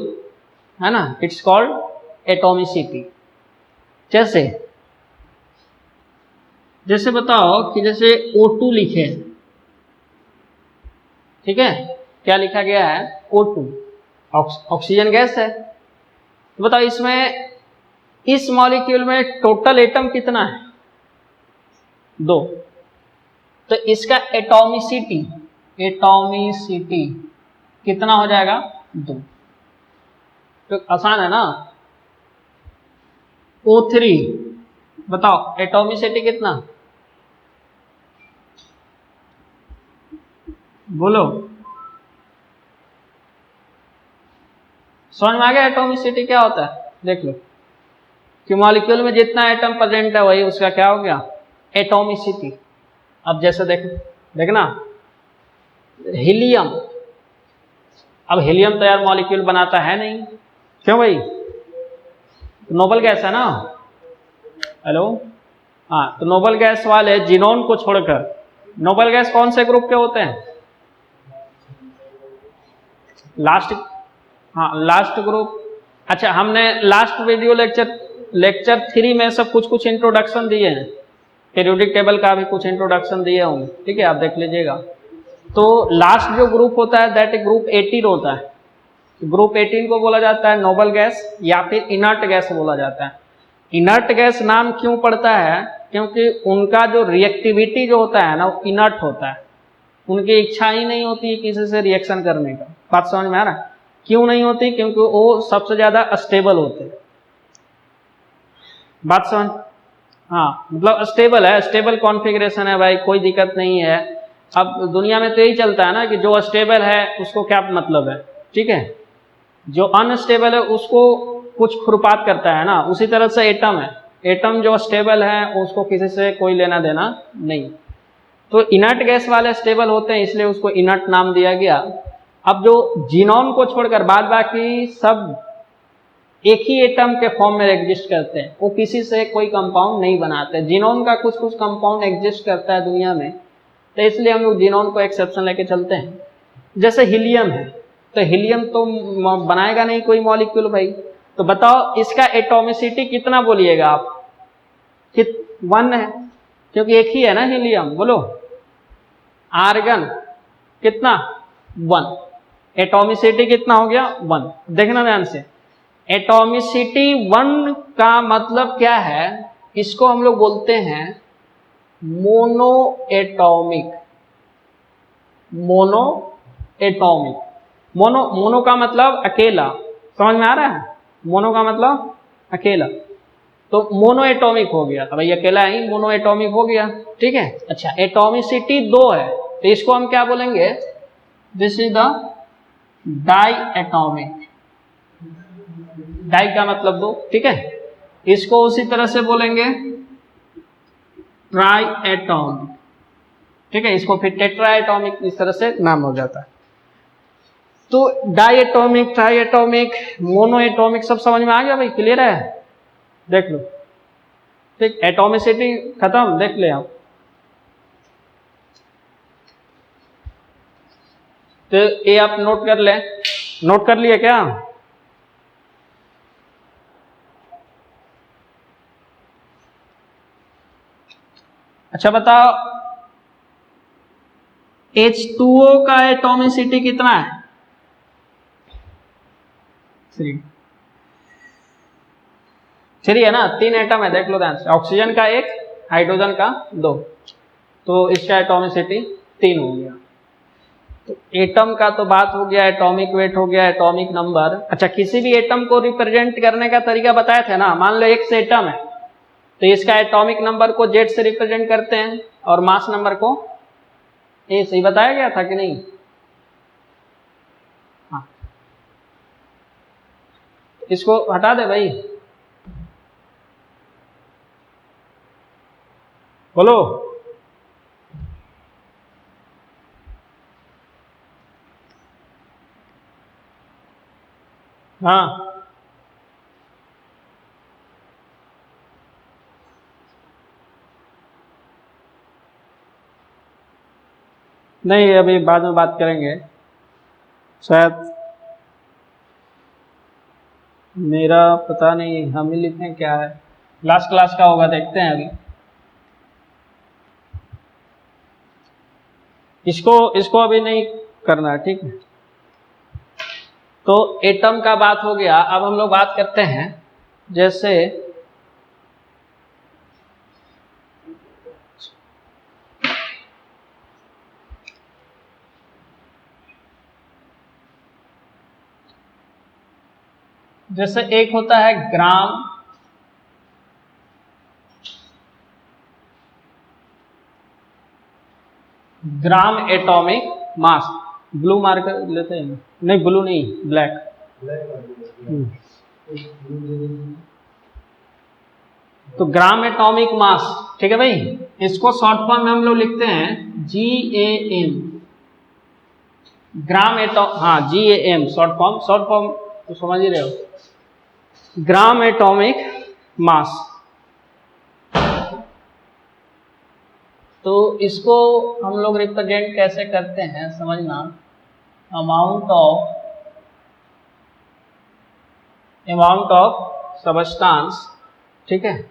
है ना, इट्स कॉल्ड एटॉमिसिटी। जैसे बताओ कि जैसे O2 लिखे, ठीक है, क्या लिखा गया है? O2, ऑक्सीजन गैस है। तो बताओ इसमें, इस मॉलिक्यूल में टोटल एटम कितना है? 2। तो इसका एटॉमिसिटी कितना हो जाएगा? 2। तो आसान है ना? O3, बताओ एटॉमिसिटी कितना? बोलो, समझ में आ गया एटॉमिसिटी क्या होता है? देख लो कि मॉलिक्यूल में जितना एटम प्रेजेंट है वही उसका क्या हो गया? एटॉमिसिटी। अब जैसे देखना हीलियम, अब हीलियम तो यार मॉलिक्यूल बनाता है नहीं, क्यों भाई? नोबल गैस है ना। हेलो, हाँ, तो नोबल गैस वाले जिनोन को छोड़कर नोबल गैस कौन से ग्रुप के होते हैं? लास्ट, हाँ, लास्ट ग्रुप। अच्छा, हमने लास्ट वीडियो लेक्चर 3 में सब कुछ इंट्रोडक्शन दिए हैं, पीरियोडिक टेबल का भी कुछ इंट्रोडक्शन दिए होंगे, ठीक है, आप देख लीजिएगा। तो लास्ट जो ग्रुप होता है दैट ग्रुप 18 होता है। ग्रुप 18 को बोला जाता है नोबल गैस या फिर इनर्ट गैस बोला जाता है। इनर्ट गैस नाम क्यों पड़ता है? क्योंकि उनका जो रिएक्टिविटी जो होता है ना, वो इनर्ट होता है, उनकी इच्छा ही नहीं होती किसी से रिएक्शन करने का। बात समझ में आ रहा है? क्यों नहीं होती? क्योंकि वो सबसे ज्यादा स्टेबल होते हैं। बात समझ, हाँ, मतलब स्टेबल है, स्टेबल कॉन्फ़िगरेशन है भाई, कोई दिक्कत नहीं है। अब दुनिया में तो यही चलता है ना कि जो स्टेबल है उसको क्या मतलब है, ठीक है, जो अनस्टेबल है उसको कुछ खुरपात करता है ना। उसी तरह से एटम है, एटम जो स्टेबल है उसको किसी से कोई लेना देना नहीं। तो इनर्ट गैस वाले स्टेबल होते हैं, इसलिए उसको इनर्ट नाम दिया गया। अब जो जीनोन को छोड़कर बाद बाकी सब एक ही एटम के फॉर्म में एग्जिस्ट करते हैं, वो किसी से कोई कंपाउंड नहीं बनाते। जीनोन का कुछ कंपाउंड एग्जिस्ट करता है दुनिया में, तो इसलिए हम लोग जीनोन को एक्सेप्शन लेके चलते हैं। जैसे हीलियम है, तो हीलियम तो बनाएगा नहीं कोई मॉलिक्यूल भाई। तो बताओ इसका एटॉमिसिटी कितना बोलिएगा आप? 1 है, क्योंकि एक ही है ना हीलियम। बोलो, आर्गन कितना? 1। एटॉमिसिटी कितना हो गया? 1। देखना ध्यान से, एटॉमिसिटी 1 का मतलब क्या है? इसको हम लोग बोलते हैं मोनो एटॉमिक। मोनो का मतलब अकेला, समझ में आ रहा है? मोनो का मतलब अकेला, तो मोनो एटॉमिक हो गया। अब ये अकेला ही मोनो एटॉमिक हो गया, ठीक है। अच्छा, एटॉमिसिटी 2 है, तो इसको हम क्या बोलेंगे? This is the diatomic. Di का मतलब 2, ठीक है। इसको उसी तरह से बोलेंगे ट्राई एटॉमिक, ठीक है। इसको फिर टेट्रा एटॉमिक, इस तरह से नाम हो जाता है। तो diatomic, triatomic, monoatomic सब समझ में आ गया भाई? क्लियर है? देख लो, ठीक, एटॉमिसिटी खत्म, देख ले आप। तो ये आप नोट कर ले, नोट कर लिया क्या? अच्छा बताओ, H2O का एटॉमिसिटी कितना है? 3 है ना, 3 एटम है, देख लो ध्यान से। ऑक्सीजन का 1, हाइड्रोजन का 2, तो इसका एटॉमिसिटी 3 हो गया। तो एटम का तो बात हो गया, एटॉमिक वेट हो गया, एटॉमिक नंबर। अच्छा, किसी भी एटम को रिप्रेजेंट करने का तरीका बताए थे ना। मान लो X एटम है तो इसका एटॉमिक नंबर को Z से रिप्रेजेंट करते हैं और मास नंबर को A से। ही बताया गया था कि नहीं? हाँ, इसको हटा दे भाई, बोलो। हाँ, नहीं अभी बाद में बात करेंगे, शायद मेरा पता नहीं, हम ही लिखें क्या है, लास्ट क्लास का होगा, देखते हैं अभी। इसको अभी नहीं करना है, ठीक है। तो एटम का बात हो गया। अब हम लोग बात करते हैं, जैसे एक होता है ग्राम, एटॉमिक मास। ब्लू मार्कर लेते हैं? नहीं, ब्लू नहीं, ब्लैक। तो ग्राम एटॉमिक मास, ठीक है भाई। इसको शॉर्ट फॉर्म में हम लोग लिखते हैं GAM, ग्राम एटॉम, हाँ GAM शॉर्ट फॉर्म तो समझ ही रहे हो, ग्राम एटॉमिक मास। तो इसको हम लोग रिप्रेजेंट कैसे करते हैं समझना, अमाउंट ऑफ सबस्टांस, ठीक है।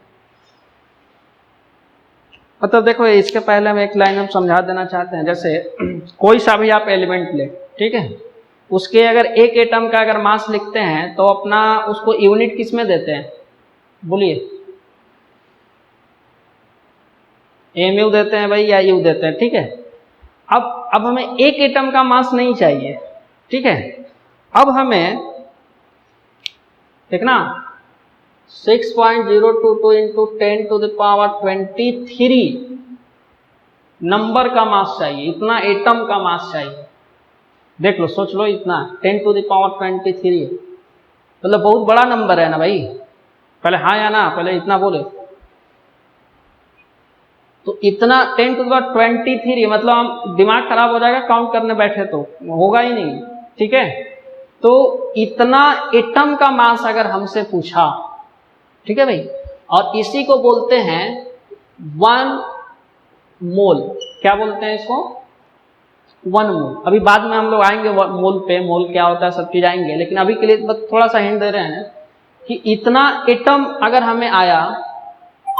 मतलब देखो, इसके पहले हम एक लाइन हम समझा देना चाहते हैं। जैसे कोई सा भी आप एलिमेंट ले, ठीक है, उसके अगर एक एटम का अगर मास लिखते हैं तो अपना उसको यूनिट किस में देते हैं, बोलिए। mu देते हैं भाई या u देते हैं, ठीक है। अब हमें एक एटम का मास नहीं चाहिए, ठीक है। अब हमें देखना 6.022 इंटू 10⁻23 नंबर का मास चाहिए, इतना एटम का मास चाहिए। देख लो, सोच लो, इतना 10⁻23 मतलब बहुत बड़ा नंबर है ना भाई। पहले हाँ या ना, पहले इतना बोले। तो इतना 10⁻23 मतलब हम दिमाग खराब हो जाएगा, काउंट करने बैठे तो होगा ही नहीं, ठीक है। तो इतना एटम का मास अगर हमसे पूछा, ठीक है भाई, और इसी को बोलते हैं 1 मोल। क्या बोलते हैं इसको? 1 मोल। अभी बाद में हम लोग आएंगे मोल पे, मोल क्या होता है, सब चीज आएंगे। लेकिन अभी के लिए बस थोड़ा सा हिंट दे रहे हैं कि इतना एटम अगर हमें आया,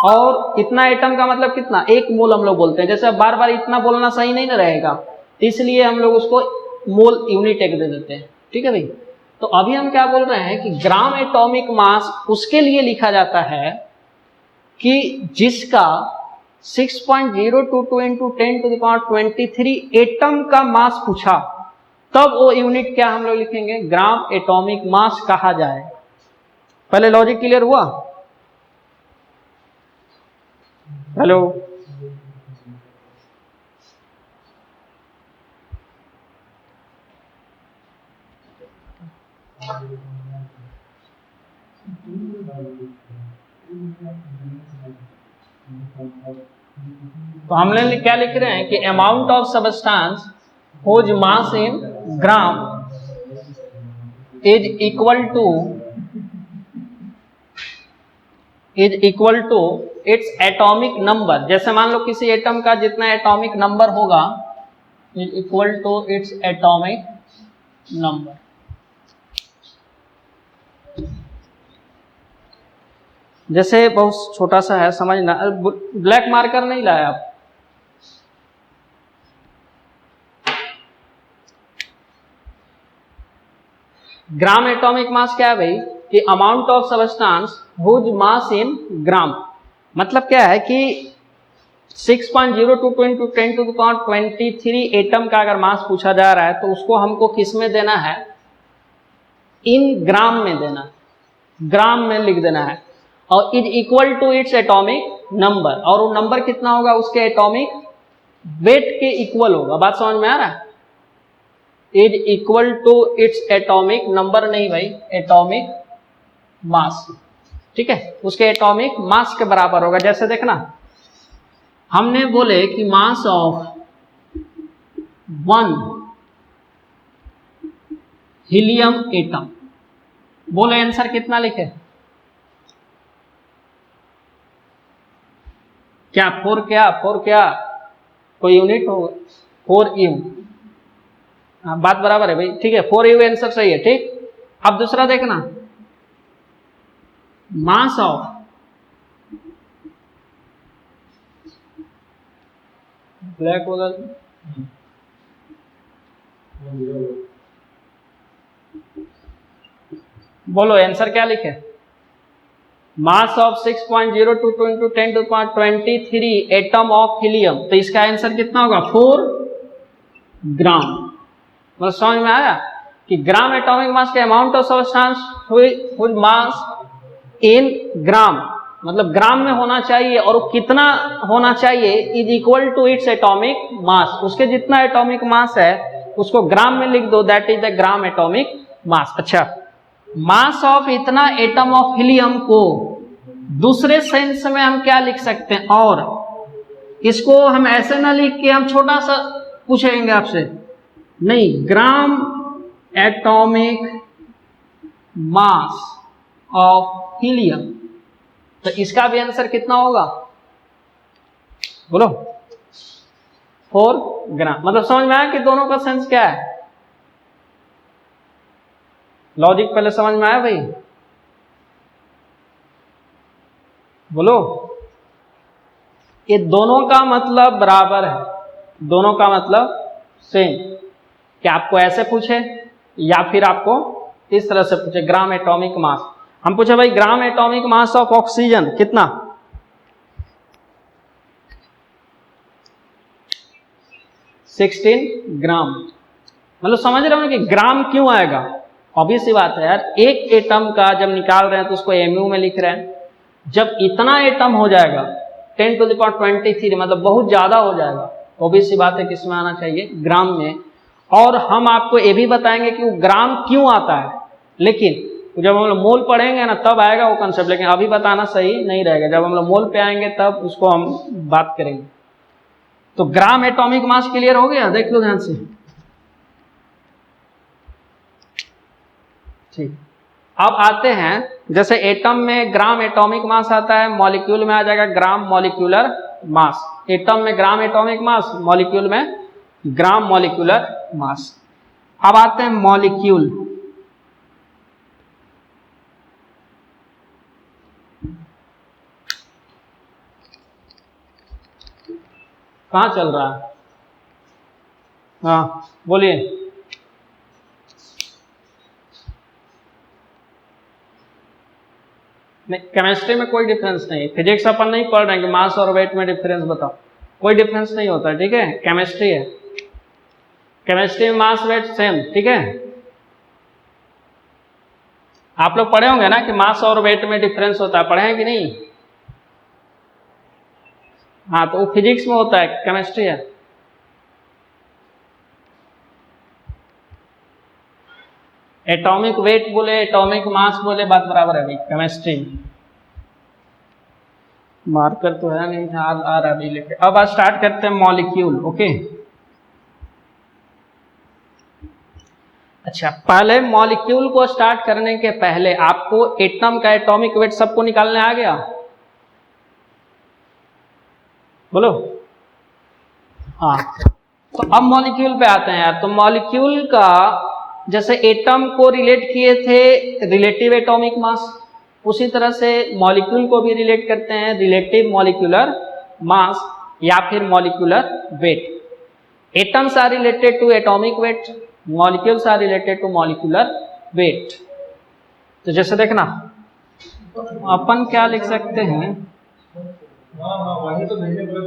और इतना एटम का मतलब कितना, 1 मोल हम लोग बोलते हैं। जैसे बार बार इतना बोलना सही नहीं ना रहेगा, इसलिए हम लोग उसको मोल यूनिट एक दे देते हैं, ठीक है भाई। तो अभी हम क्या बोल रहे हैं कि ग्राम एटॉमिक मास उसके लिए लिखा जाता है कि जिसका 6.022 इंटू 10⁻23 एटम का मास पूछा, तब वो यूनिट क्या हम लोग लिखेंगे, ग्राम एटॉमिक मास कहा जाए। पहले लॉजिक क्लियर हुआ? हेलो, तो हमने क्या लिख रहे हैं कि amount of substance whose mass in gram is equal to its atomic number. जैसे मान लो किसी एटम का जितना एटॉमिक नंबर होगा is equal to its atomic number. जैसे बहुत छोटा सा है, समझना। ब्लैक मार्कर नहीं लाया आप? ग्राम एटॉमिक मास क्या है भाई? कि amount of substance whose mass in gram. मतलब क्या है कि 6.02 × 10⁻23 एटम का अगर मास पूछा जा रहा है तो उसको हमको किस में देना है? इन ग्राम में देना, ग्राम में लिख देना है। और is equal to its atomic number, और वो नंबर कितना होगा? उसके एटॉमिक वेट के इक्वल होगा। बात समझ में आ रहा है? Is equal to its atomic number, नहीं भाई, एटॉमिक मास। ठीक है, उसके एटॉमिक मास के बराबर होगा। जैसे देखना, हमने बोले कि मास ऑफ 1 हीलियम एटम, बोले आंसर कितना लिखे? क्या 4? क्या कोई यूनिट होगा? 4U। बात बराबर है भाई, ठीक है, 4U आंसर सही है। ठीक, अब दूसरा देखना, मास ऑफ ब्लैक होगा, बोलो आंसर क्या लिखे? Mass of 6.02 × 10⁻23 atom of helium. तो इसका आंसर कितना होगा? 4 ग्राम। मतलब समझ में आया कि ग्राम एटॉमिक मास के amount of substance whose mass in gram, मतलब ग्राम में होना चाहिए, और कितना होना चाहिए? Is equal to its atomic mass. उसके जितना एटॉमिक मास है उसको ग्राम में लिख दो, that is the gram atomic मास। अच्छा, मास ऑफ इतना एटम ऑफ हीलियम को दूसरे सेंस में हम क्या लिख सकते हैं? और इसको हम ऐसे ना लिख के हम छोटा सा पूछेंगे आपसे, नहीं, ग्राम एटॉमिक मास ऑफ हीलियम। तो इसका भी आंसर कितना होगा? बोलो, 4 ग्राम। मतलब समझ में आया कि दोनों का सेंस क्या है? लॉजिक पहले समझ में आया भाई? बोलो, ये दोनों का मतलब बराबर है, दोनों का मतलब सेम। क्या आपको ऐसे पूछे या फिर आपको इस तरह से पूछे, ग्राम एटॉमिक मास? हम पूछे भाई ग्राम एटॉमिक मास ऑफ ऑक्सीजन कितना? 16 ग्राम। मतलब समझ रहे हो कि ग्राम क्यों आएगा? ऑब्वियस सी बात है यार, एक एटम का जब निकाल रहे हैं तो उसको एमयू में लिख रहे हैं। जब इतना एटम हो जाएगा 10⁻23, मतलब बहुत ज्यादा हो जाएगा, ऑब्वियस सी बात है किसमें आना चाहिए? ग्राम में। और हम आपको ये भी बताएंगे कि वो ग्राम क्यों आता है, लेकिन जब हम लोग मोल पढ़ेंगे ना तब आएगा वो कंसेप्ट, लेकिन अभी बताना सही नहीं रहेगा। जब हम लोग मोल पे आएंगे तब उसको हम बात करेंगे। तो ग्राम एटॉमिक मास क्लियर हो गया? देख लो ध्यान से। ठीक, अब आते हैं, जैसे एटम में ग्राम एटॉमिक मास आता है, मॉलिक्यूल में आ जाएगा ग्राम मॉलिक्यूलर मास। एटम में ग्राम एटॉमिक मास, मॉलिक्यूल में ग्राम मॉलिक्यूलर मास। अब आते हैं मॉलिक्यूल। कहाँ चल रहा है? हाँ बोलिए। नहीं, केमिस्ट्री में कोई डिफरेंस नहीं। फिजिक्स अपन नहीं पढ़ रहे हैं कि मास और वेट में डिफरेंस बताओ, कोई डिफरेंस नहीं होता। ठीक है, केमिस्ट्री है, केमिस्ट्री में मास वेट सेम। ठीक है, आप लोग पढ़े होंगे ना कि मास और वेट में डिफरेंस होता है, पढ़े हैं कि नहीं? हाँ, तो वो फिजिक्स में होता है, केमिस्ट्री है। एटॉमिक वेट बोले, एटॉमिक मास बोले, बात बराबर है भाई केमिस्ट्री। मार्कर तो है नहीं, आ रहा है लेके। अब आज स्टार्ट करते हैं मॉलिक्यूल। ओके, अच्छा, पहले मॉलिक्यूल को स्टार्ट करने के पहले आपको एटम का एटॉमिक वेट सबको निकालने आ गया? बोलो। हाँ, तो अब मॉलिक्यूल पे आते हैं यार। तो मॉलिक्यूल का, जैसे एटम को रिलेट किए थे रिलेटिव एटॉमिक मास, उसी तरह से मॉलिक्यूल को भी रिलेट करते हैं रिलेटिव मॉलिक्यूलर मास या फिर molecular weight. Atoms are related to atomic weight, molecules are related to molecular weight. तो जैसे देखना अपन क्या लिख सकते हैं, वही तो देखने को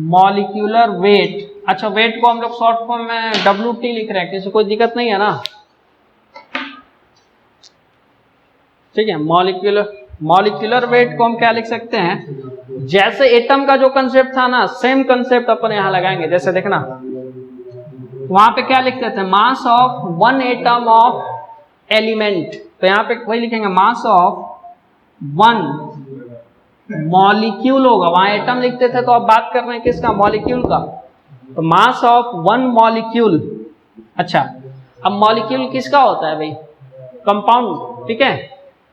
मॉलिक्यूलर वेट। अच्छा, वेट को हम लोग शॉर्ट फॉर्म में WT लिख रहे हैं, किसी कोई दिक्कत नहीं है ना? ठीक है, मॉलिक्यूलर वेट को हम क्या लिख सकते हैं, जैसे एटम का जो कंसेप्ट था ना, सेम कंसेप्ट अपन यहां लगाएंगे। जैसे देखना वहां पे क्या लिखते थे, mass of one atom of element, तो यहाँ पे वही लिखेंगे मास ऑफ वन मॉलिक्यूल होगा, वहां एटम लिखते थे तो अब बात कर रहे हैं किसका, मॉलिक्यूल का। तो मास ऑफ वन मॉलिक्यूल। अच्छा, अब मॉलिक्यूल किसका होता है भाई, कंपाउंड, ठीक है,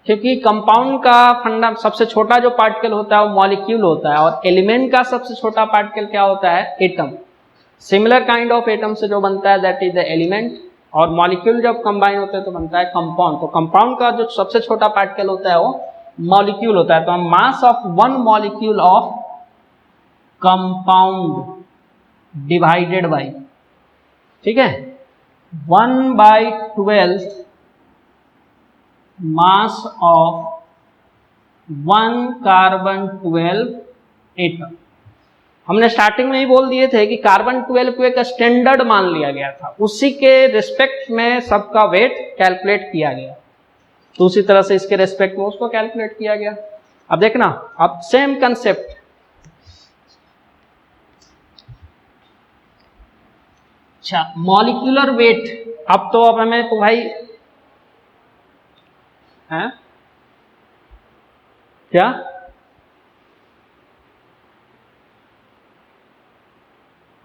क्योंकि कंपाउंड का फंडा सबसे छोटा जो पार्टिकल होता है वो मॉलिक्यूल होता है, और एलिमेंट का सबसे छोटा पार्टिकल क्या होता है, atom. Similar kind of atom से जो बनता है दैट इज द एलिमेंट, और मॉलिक्यूल जब कंबाइन होते हैं तो बनता है कंपाउंड। तो कंपाउंड का जो सबसे छोटा पार्टिकल होता है वो मॉलिक्यूल होता है। तो हम mass of one molecule of compound divided by, ठीक है, 1/12 mass of one carbon 12 atom. हमने स्टार्टिंग में ही बोल दिए थे कि कार्बन 12 को एक स्टैंडर्ड मान लिया गया था, उसी के रिस्पेक्ट में सबका वेट कैलकुलेट किया गया, तो उसी तरह से इसके रेस्पेक्ट में उसको कैलकुलेट किया गया। अब देखना, अब सेम कंसेप्ट, अच्छा मॉलिक्यूलर वेट। अब तो अब हमें तो भाई है क्या,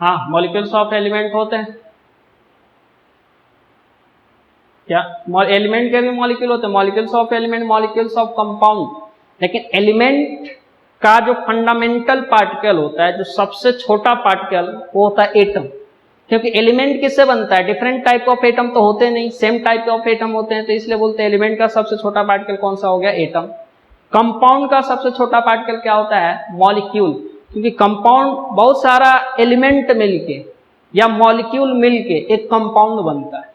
हाँ मॉलिक्यूल्स ऑफ एलिमेंट होते हैं क्या, एलिमेंट के भी मॉलिक्यूल होते हैं, molecules of element, molecules of compound. लेकिन एलिमेंट का जो फंडामेंटल पार्टिकल होता है, जो सबसे छोटा पार्टिकल, वो होता है एटम। क्योंकि एलिमेंट किससे बनता है, डिफरेंट टाइप ऑफ एटम तो होते नहीं, सेम टाइप ऑफ एटम होते हैं, तो इसलिए बोलते हैं एलिमेंट का सबसे छोटा पार्टिकल कौन सा हो गया, एटम। कंपाउंड का सबसे छोटा पार्टिकल क्या होता है, मॉलिक्यूल, क्योंकि कंपाउंड बहुत सारा एलिमेंट मिलके या मॉलिक्यूल मिलके एक कंपाउंड बनता है।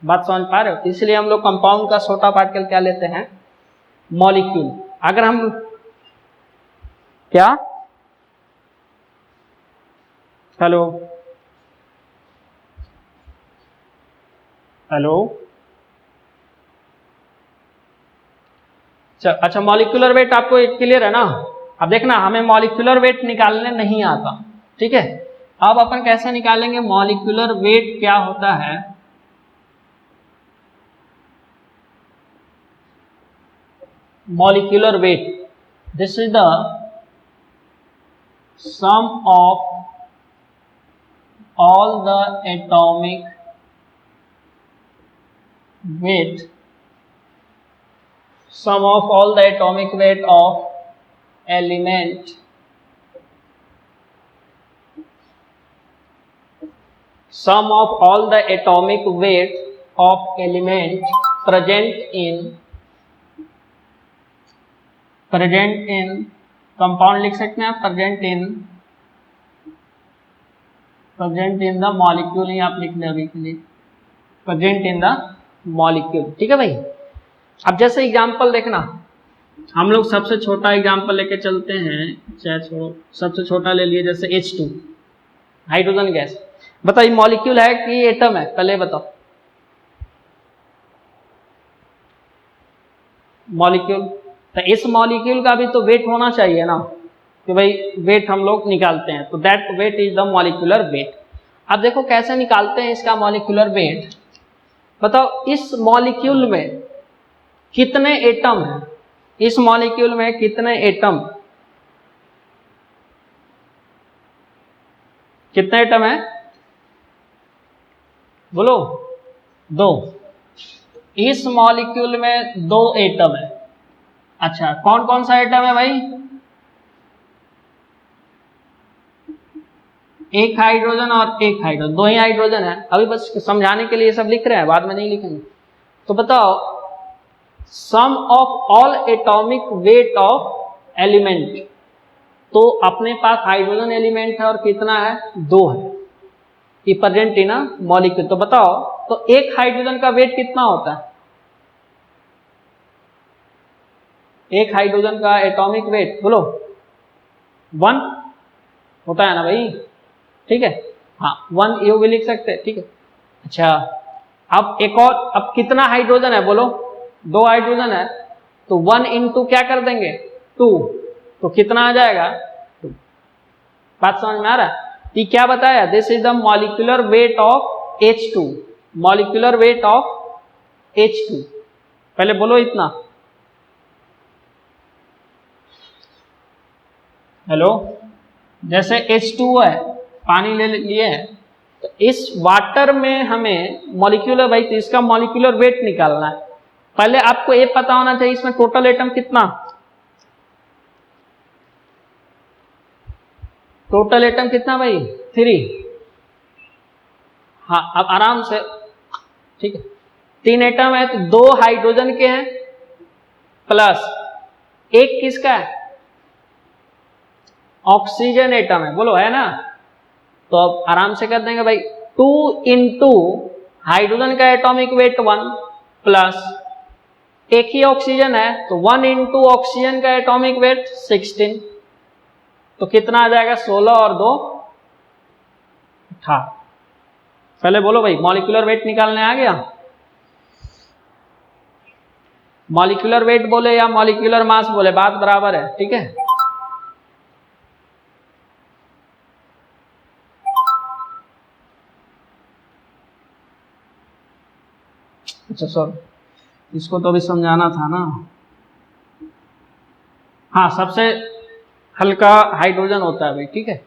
बात समझ पा रहे हो? इसलिए हम लोग कंपाउंड का छोटा पार्टिकल क्या लेते हैं, मॉलिक्यूल। अगर हम क्या, हेलो हेलो, अच्छा मॉलिक्यूलर वेट आपको क्लियर है ना? अब देखना, हमें मॉलिक्यूलर वेट निकालने नहीं आता, ठीक है। अब अपन कैसे निकालेंगे मॉलिक्यूलर वेट क्या होता है, molecular weight, this is the sum of all the atomic weight, sum of all the atomic weight of element sum of all the atomic weight of element present in compound लिख सकते हैं, present in the molecule, ही आप लिख लें अभी के लिए, present in the molecule, ठीक है भाई। अब जैसे एग्जांपल देखना, हम लोग सबसे छोटा एग्जांपल लेके चलते हैं, चाहे छोड़ो, सबसे छोटा ले लिए जैसे H2 हाइड्रोजन गैस। बताइए मॉलिक्यूल है कि एटम है, पहले बताओ। मॉलिक्यूल, तो इस मॉलिक्यूल का भी तो वेट होना चाहिए ना, कि भाई वेट हम लोग निकालते हैं, तो that weight is the molecular weight. अब देखो कैसे निकालते हैं इसका मॉलिक्यूलर वेट, बताओ इस मॉलिक्यूल में कितने एटम हैं, इस मॉलिक्यूल में कितने एटम, कितने एटम है बोलो, 2। इस मॉलिक्यूल में 2 एटम है। अच्छा कौन कौन सा एटम है भाई, एक हाइड्रोजन और एक हाइड्रोजन, 2 ही हाइड्रोजन है। अभी बस समझाने के लिए सब लिख रहे हैं, बाद में नहीं लिखेंगे। तो बताओ sum of all atomic weight of element. तो अपने पास हाइड्रोजन एलिमेंट है और कितना है, 2 है, ये प्रेजेंट इन मॉलिक्यूल। तो बताओ, तो एक हाइड्रोजन का वेट कितना होता है, एक हाइड्रोजन का एटॉमिक वेट बोलो, 1 होता है ना भाई, ठीक है, हाँ 1 ये भी लिख सकते हैं, ठीक है। अच्छा, अब एक और, अब कितना हाइड्रोजन है बोलो, 2 हाइड्रोजन है, तो 1 इंटू क्या कर देंगे 2, तो कितना आ जाएगा 2। बात समझ में आ रहा है? ये क्या बताया, this is the molecular weight of H2, molecular weight of H2। पहले बोलो इतना, हेलो, जैसे H2O है, पानी ले लिए है, तो इस वाटर में हमें मॉलिक्यूलर, भाई तो इसका मॉलिक्यूलर वेट निकालना है। पहले आपको ये पता होना चाहिए इसमें टोटल एटम कितना, टोटल एटम कितना भाई, 3। हाँ अब आराम से, ठीक है, 3 एटम है तो 2 हाइड्रोजन के हैं प्लस 1 किसका है, ऑक्सीजन एटम है, बोलो है ना। तो अब आराम से कर देंगे भाई, 2 इंटू हाइड्रोजन का एटॉमिक वेट 1 प्लस 1 ही ऑक्सीजन है तो 1 इंटू ऑक्सीजन का एटॉमिक वेट 16, तो कितना आ जाएगा 16 और 2 18। पहले बोलो भाई, मॉलिक्यूलर वेट निकालने आ गया, मॉलिक्यूलर वेट बोले या मॉलिक्यूलर मास बोले बात बराबर है, ठीक है। अच्छा सर, इसको तो अभी समझाना था ना। हाँ, सबसे हल्का हाइड्रोजन होता है भाई, ठीक है।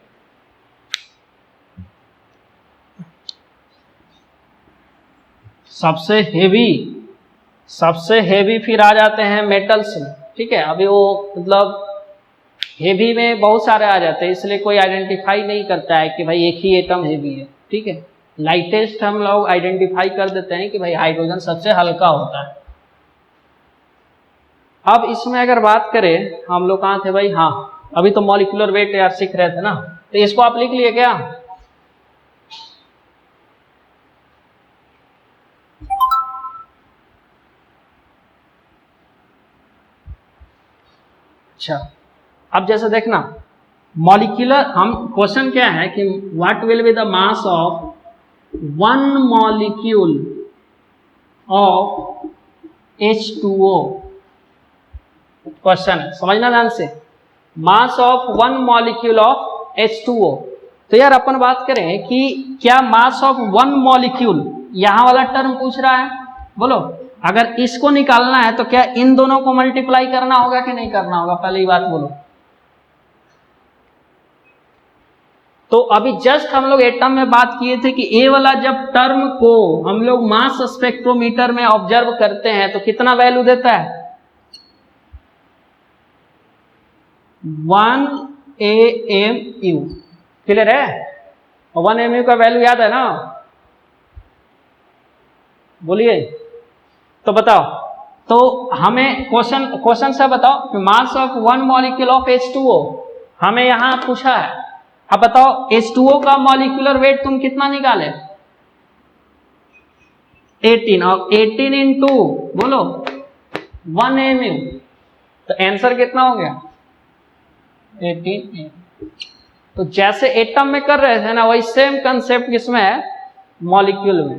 सबसे हेवी फिर आ जाते हैं मेटल्स में, ठीक है। अभी वो मतलब हेवी में बहुत सारे आ जाते हैं, इसलिए कोई आइडेंटिफाई नहीं करता है कि भाई एक ही एटम हेवी है, ठीक है। लाइटेस्ट हम लोग आइडेंटिफाई कर देते हैं कि भाई हाइड्रोजन सबसे हल्का होता है। अब इसमें अगर बात करें, हम लोग कहाँ थे भाई, हाँ अभी तो मॉलिक्यूलर वेट यार सीख रहे थे ना, तो इसको आप लिख लिए क्या, अच्छा। अब जैसे देखना मॉलिक्यूलर, हम क्वेश्चन क्या है कि what will be the mass of 1 molecule of H2O, question है, समझना ध्यान से, मास ऑफ 1 मॉलिक्यूल ऑफ H2O। तो यार अपन बात करें कि क्या मास ऑफ 1 मॉलिक्यूल, यहां वाला टर्म पूछ रहा है, बोलो अगर इसको निकालना है तो क्या इन दोनों को मल्टीप्लाई करना होगा कि नहीं करना होगा, पहले ही बात बोलो। तो अभी जस्ट हम लोग एटम में बात किए थे कि ए वाला जब टर्म को हम लोग मास स्पेक्ट्रोमीटर में ऑब्जर्व करते हैं तो कितना वैल्यू देता है, 1 AMU, क्लियर है। और 1 AMU का वैल्यू याद है ना, बोलिए। तो बताओ, तो हमें क्वेश्चन से बताओ कि मास ऑफ 1 मॉलिक्यूल ऑफ H2O हमें यहां पूछा है। अब बताओ H2O का मॉलिक्यूलर वेट तुम कितना निकाले, 18, और 18 इंटू बोलो 1 AMU, तो आंसर कितना हो गया 18 AMU। तो जैसे एटम में कर रहे थे ना, वही सेम कंसेप्ट किसमें है, मॉलिक्यूल में।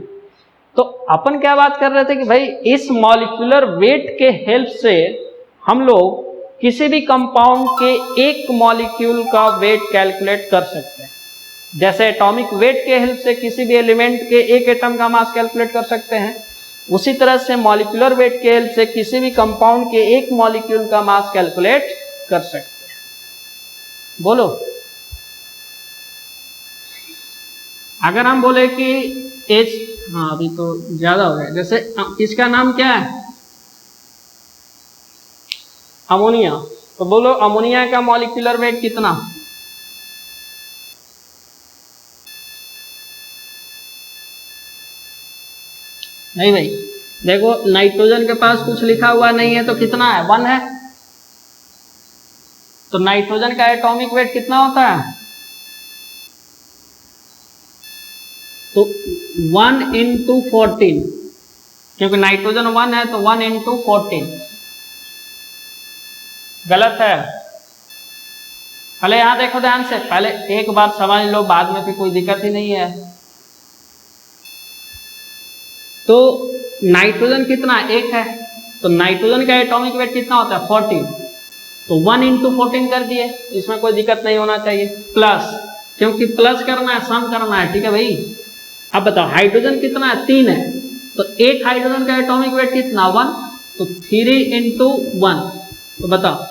तो अपन क्या बात कर रहे थे कि भाई इस मॉलिक्यूलर वेट के हेल्प से हम लोग किसी भी कंपाउंड के एक मॉलिक्यूल का वेट कैलकुलेट कर सकते हैं। जैसे एटॉमिक वेट के हेल्प से किसी भी एलिमेंट के एक एटम का मास कैलकुलेट कर सकते हैं, उसी तरह से मॉलिक्यूलर वेट के हेल्प से किसी भी कंपाउंड के एक मॉलिक्यूल का मास कैलकुलेट कर सकते हैं। बोलो, अगर हम बोले कि H, हाँ अभी तो ज्यादा हो गया, जैसे इसका नाम क्या है, अमोनिया, तो बोलो अमोनिया का मॉलिक्यूलर वेट कितना, नहीं भाई देखो नाइट्रोजन के पास कुछ लिखा हुआ नहीं है तो कितना है, 1 है। तो नाइट्रोजन का एटॉमिक वेट कितना होता है, तो 1 इंटू 14, क्योंकि नाइट्रोजन 1 है तो 1 इंटू 14। गलत है। पहले यहां देखो ध्यान से, पहले एक बार समझ लो, बाद में भी कोई दिक्कत ही नहीं है। तो नाइट्रोजन कितना, 1 है, तो नाइट्रोजन का एटॉमिक वेट कितना होता है, 14। तो 1 इंटू 14 कर दिए, इसमें कोई दिक्कत नहीं होना चाहिए। प्लस, क्योंकि प्लस करना है, सम करना है, ठीक है भाई। अब बताओ हाइड्रोजन कितना है, 3 है, तो एक हाइड्रोजन का एटॉमिक वेट कितना, 1, तो 3 इंटू 1। तो बताओ,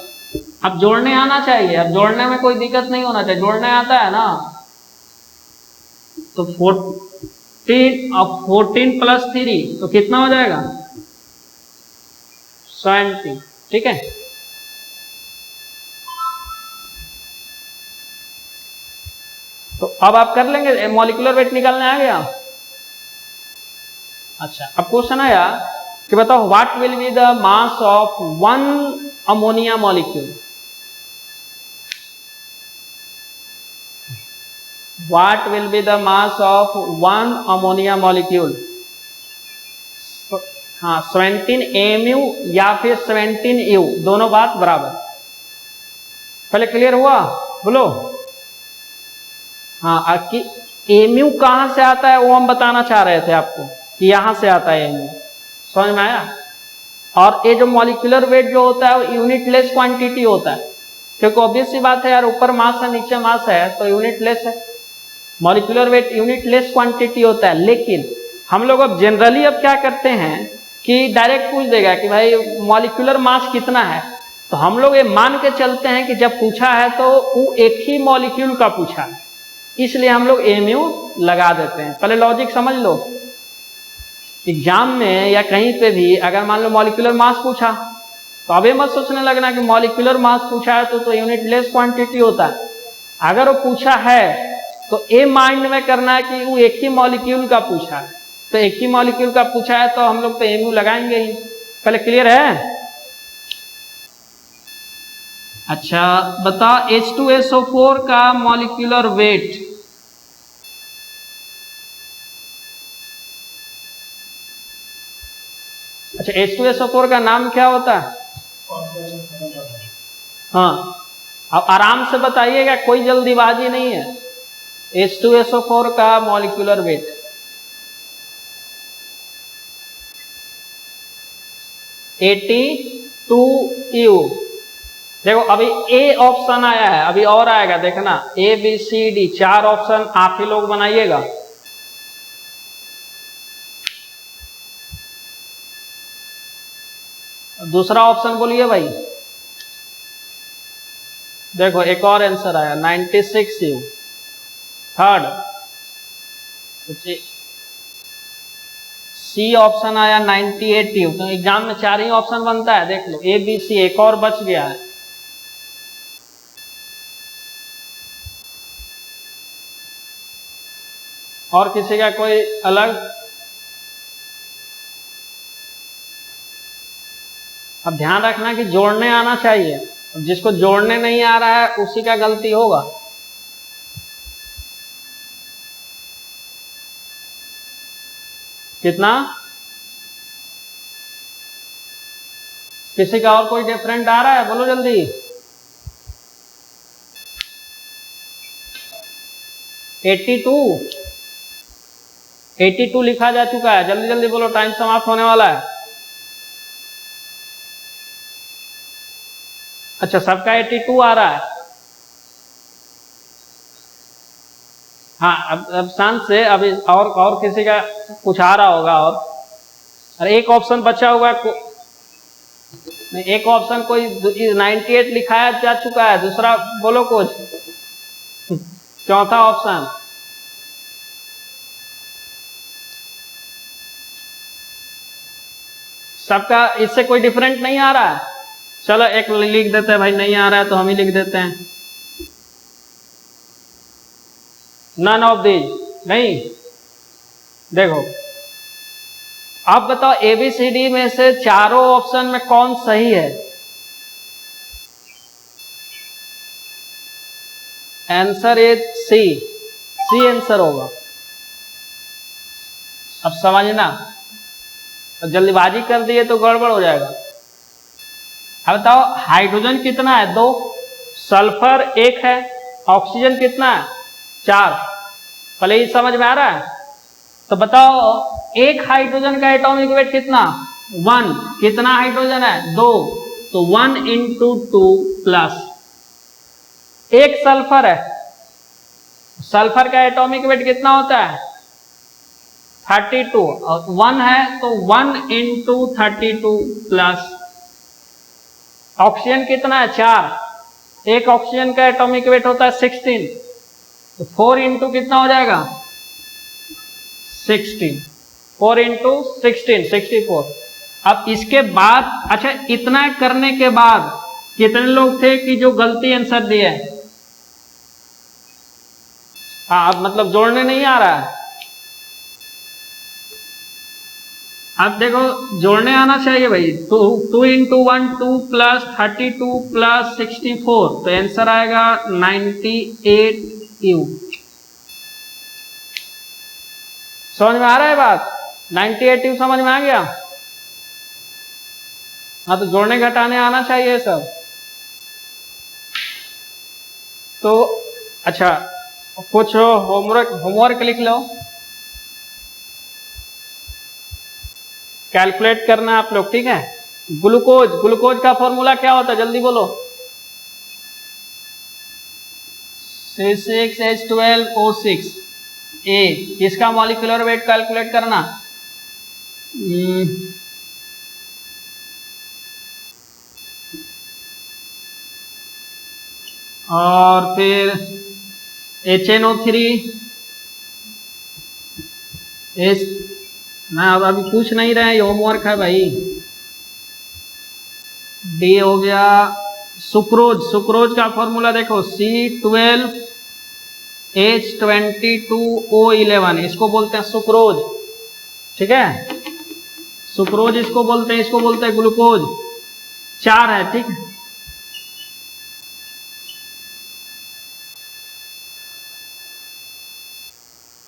अब जोड़ने आना चाहिए, अब जोड़ने में कोई दिक्कत नहीं होना चाहिए, जोड़ने आता है ना। तो 14 और 14 प्लस 3 तो कितना हो जाएगा, 70, ठीक है। तो अब आप कर लेंगे, मॉलिक्यूलर वेट निकालने आ गया। अच्छा, अब क्वेश्चन आया कि बताओ what will be the mass of 1 ammonia molecule. What will be the mass of 1 ammonia molecule? हाँ, 17 mu या फिर 17 u, दोनों बात बराबर। पहले क्लियर हुआ, बोलो। हाँ, कि mu कहाँ से आता है वो हम बताना चाह रहे थे आपको, कि यहां से आता है mu, समझ में आया। और ये जो मॉलिक्यूलर वेट जो होता है वो यूनिट लेस क्वांटिटी होता है, क्योंकि ऑब्वियस सी बात है यार, ऊपर मास है नीचे मास है तो यूनिट लेस है। Molecular weight unit less quantity होता है। लेकिन हम लोग अब जनरली अब क्या करते हैं कि डायरेक्ट पूछ देगा कि भाई मॉलिक्यूलर मास कितना है, तो हम लोग ये मान के चलते हैं कि जब पूछा है तो वो एक ही मॉलिक्यूल का पूछा है, इसलिए हम लोग mu लगा देते हैं। पहले लॉजिक समझ लो। एग्जाम में या कहीं पे भी अगर मान लो मॉलिक्यूलर मास पूछा, तो अभी मत सोचने लगना कि मॉलिक्यूलर मास पूछा है तो यूनिट लेस क्वांटिटी होता है। अगर वो पूछा है तो ये माइंड में करना है कि वो एक ही मॉलिक्यूल का पूछा है, तो एक ही मॉलिक्यूल का पूछा है तो हम लोग तो mu लगाएंगे ही। पहले क्लियर है। अच्छा बताओ H2SO4 का मॉलिक्यूलर वेट। अच्छा, H2SO4 का नाम क्या होता है, हाँ अब आराम से बताइएगा, कोई जल्दीबाजी नहीं है। H2SO4 का मॉलिक्यूलर वेट (82U). देखो अभी ए ऑप्शन आया है, अभी और आएगा, देखना ABCD 4 ऑप्शन आप ही लोग बनाइएगा। दूसरा ऑप्शन बोलिए भाई। देखो एक और आंसर आया 96U। थर्ड सी ऑप्शन आया 98U। तो एग्जाम में 4 ही ऑप्शन बनता है, देख लो ABC, एक और बच गया है। और किसी का कोई अलग? अब ध्यान रखना कि जोड़ने आना चाहिए, जिसको जोड़ने नहीं आ रहा है उसी का गलती होगा। कितना? किसी का और कोई डिफरेंट आ रहा है, बोलो जल्दी। 82 लिखा जा चुका है, जल्दी जल्दी बोलो, टाइम समाप्त होने वाला है। अच्छा सबका 82 आ रहा है। हाँ अब शांत से, अभी और किसी का कुछ आ रहा होगा। और अरे एक ऑप्शन बचा हुआ है, नहीं एक ऑप्शन कोई 98 लिखाया जा चुका है, दूसरा बोलो कुछ। चौथा ऑप्शन सबका इससे कोई डिफरेंट नहीं आ रहा है। चलो एक लिख देते हैं भाई, नहीं आ रहा है तो हम ही लिख देते हैं नन ऑफ दीज। नहीं देखो आप बताओ ABCD में से चारों ऑप्शन में कौन सही है? आंसर इज सी आंसर होगा। अब समझना, तो जल्दबाजी कर दिए तो गड़बड़ हो जाएगा। अब बताओ हाइड्रोजन कितना है? 2, सल्फर 1 है, ऑक्सीजन कितना है? 4। पहले ये समझ में आ रहा है? तो बताओ एक हाइड्रोजन का एटॉमिक वेट कितना? 1। कितना हाइड्रोजन है? 2। तो 1 × 2 प्लस 1 सल्फर है, सल्फर का एटॉमिक वेट कितना होता है? 32। और 1 है तो 1 × 32 प्लस ऑक्सीजन कितना है? 4। एक ऑक्सीजन का एटॉमिक वेट होता है 16, तो 4 × कितना हो जाएगा? 16। 4 × 16 64। अब इसके बाद अच्छा, इतना करने के बाद कितने लोग थे कि जो गलती आंसर दिए? हाँ, अब मतलब जोड़ने नहीं आ रहा है। अब देखो जोड़ने आना चाहिए भाई। 2 × 1 2 प्लस 32 प्लस 64, तो आंसर आएगा 98U। समझ में आ रहा है बात? 98U समझ में आ गया? हाँ, तो जोड़ने घटाने आना चाहिए सब। तो अच्छा, कुछ होमवर्क लिख लो, कैलकुलेट करना आप लोग, ठीक है? ग्लूकोज का फॉर्मूला क्या होता है? जल्दी बोलो। C6H12O6 A। इसका मॉलिक्यूलर वेट कैलकुलेट करना। और फिर HNO3 ना, अब अभी पूछ नहीं रहे, ये होमवर्क है भाई। डी हो गया। सुक्रोज का फॉर्मूला देखो, C12H22O11, इसको बोलते हैं सुक्रोज, ठीक है? सुक्रोज इसको बोलते हैं ग्लूकोज। 4 है, ठीक है?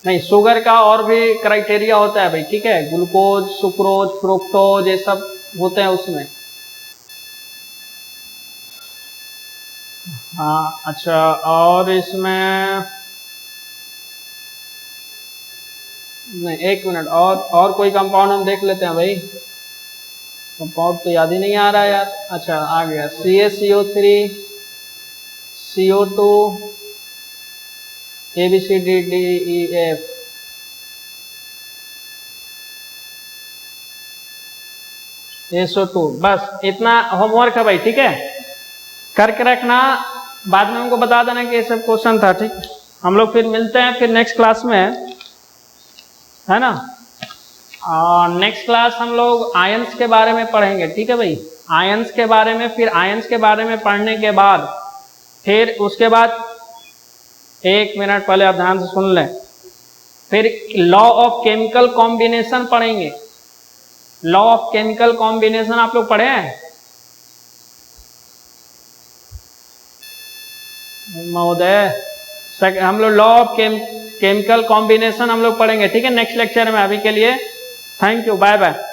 नहीं, शुगर का और भी क्राइटेरिया होता है भाई, ठीक है? ग्लूकोज, सुक्रोज, फ्रुक्टोज, ये सब होते हैं उसमें। हाँ अच्छा, और इसमें नहीं, 1 मिनट, और कोई कंपाउंड हम देख लेते हैं भाई। कंपाउंड तो याद ही नहीं आ रहा है यार। अच्छा, आ गया, CaCO3 CO2 ABCDDEF। SO2। बस इतना होमवर्क है भाई, ठीक है? करके रखना, बाद में हमको बता देना कि ये सब क्वेश्चन था, ठीक? हम लोग फिर मिलते हैं फिर नेक्स्ट क्लास में, है ना? नेक्स्ट क्लास हम लोग आयंस के बारे में पढ़ेंगे, ठीक है भाई? आयंस के बारे में, फिर आयंस के बारे में पढ़ने के बाद फिर उसके बाद 1 मिनट पहले आप ध्यान से सुन लें, फिर लॉ ऑफ केमिकल कॉम्बिनेशन पढ़ेंगे। लॉ ऑफ केमिकल कॉम्बिनेशन आप लोग पढ़े हैं महोदय? हम लोग लॉ ऑफ केमिकल कॉम्बिनेशन हम लोग पढ़ेंगे, ठीक है? नेक्स्ट लेक्चर में। अभी के लिए थैंक यू, बाय बाय।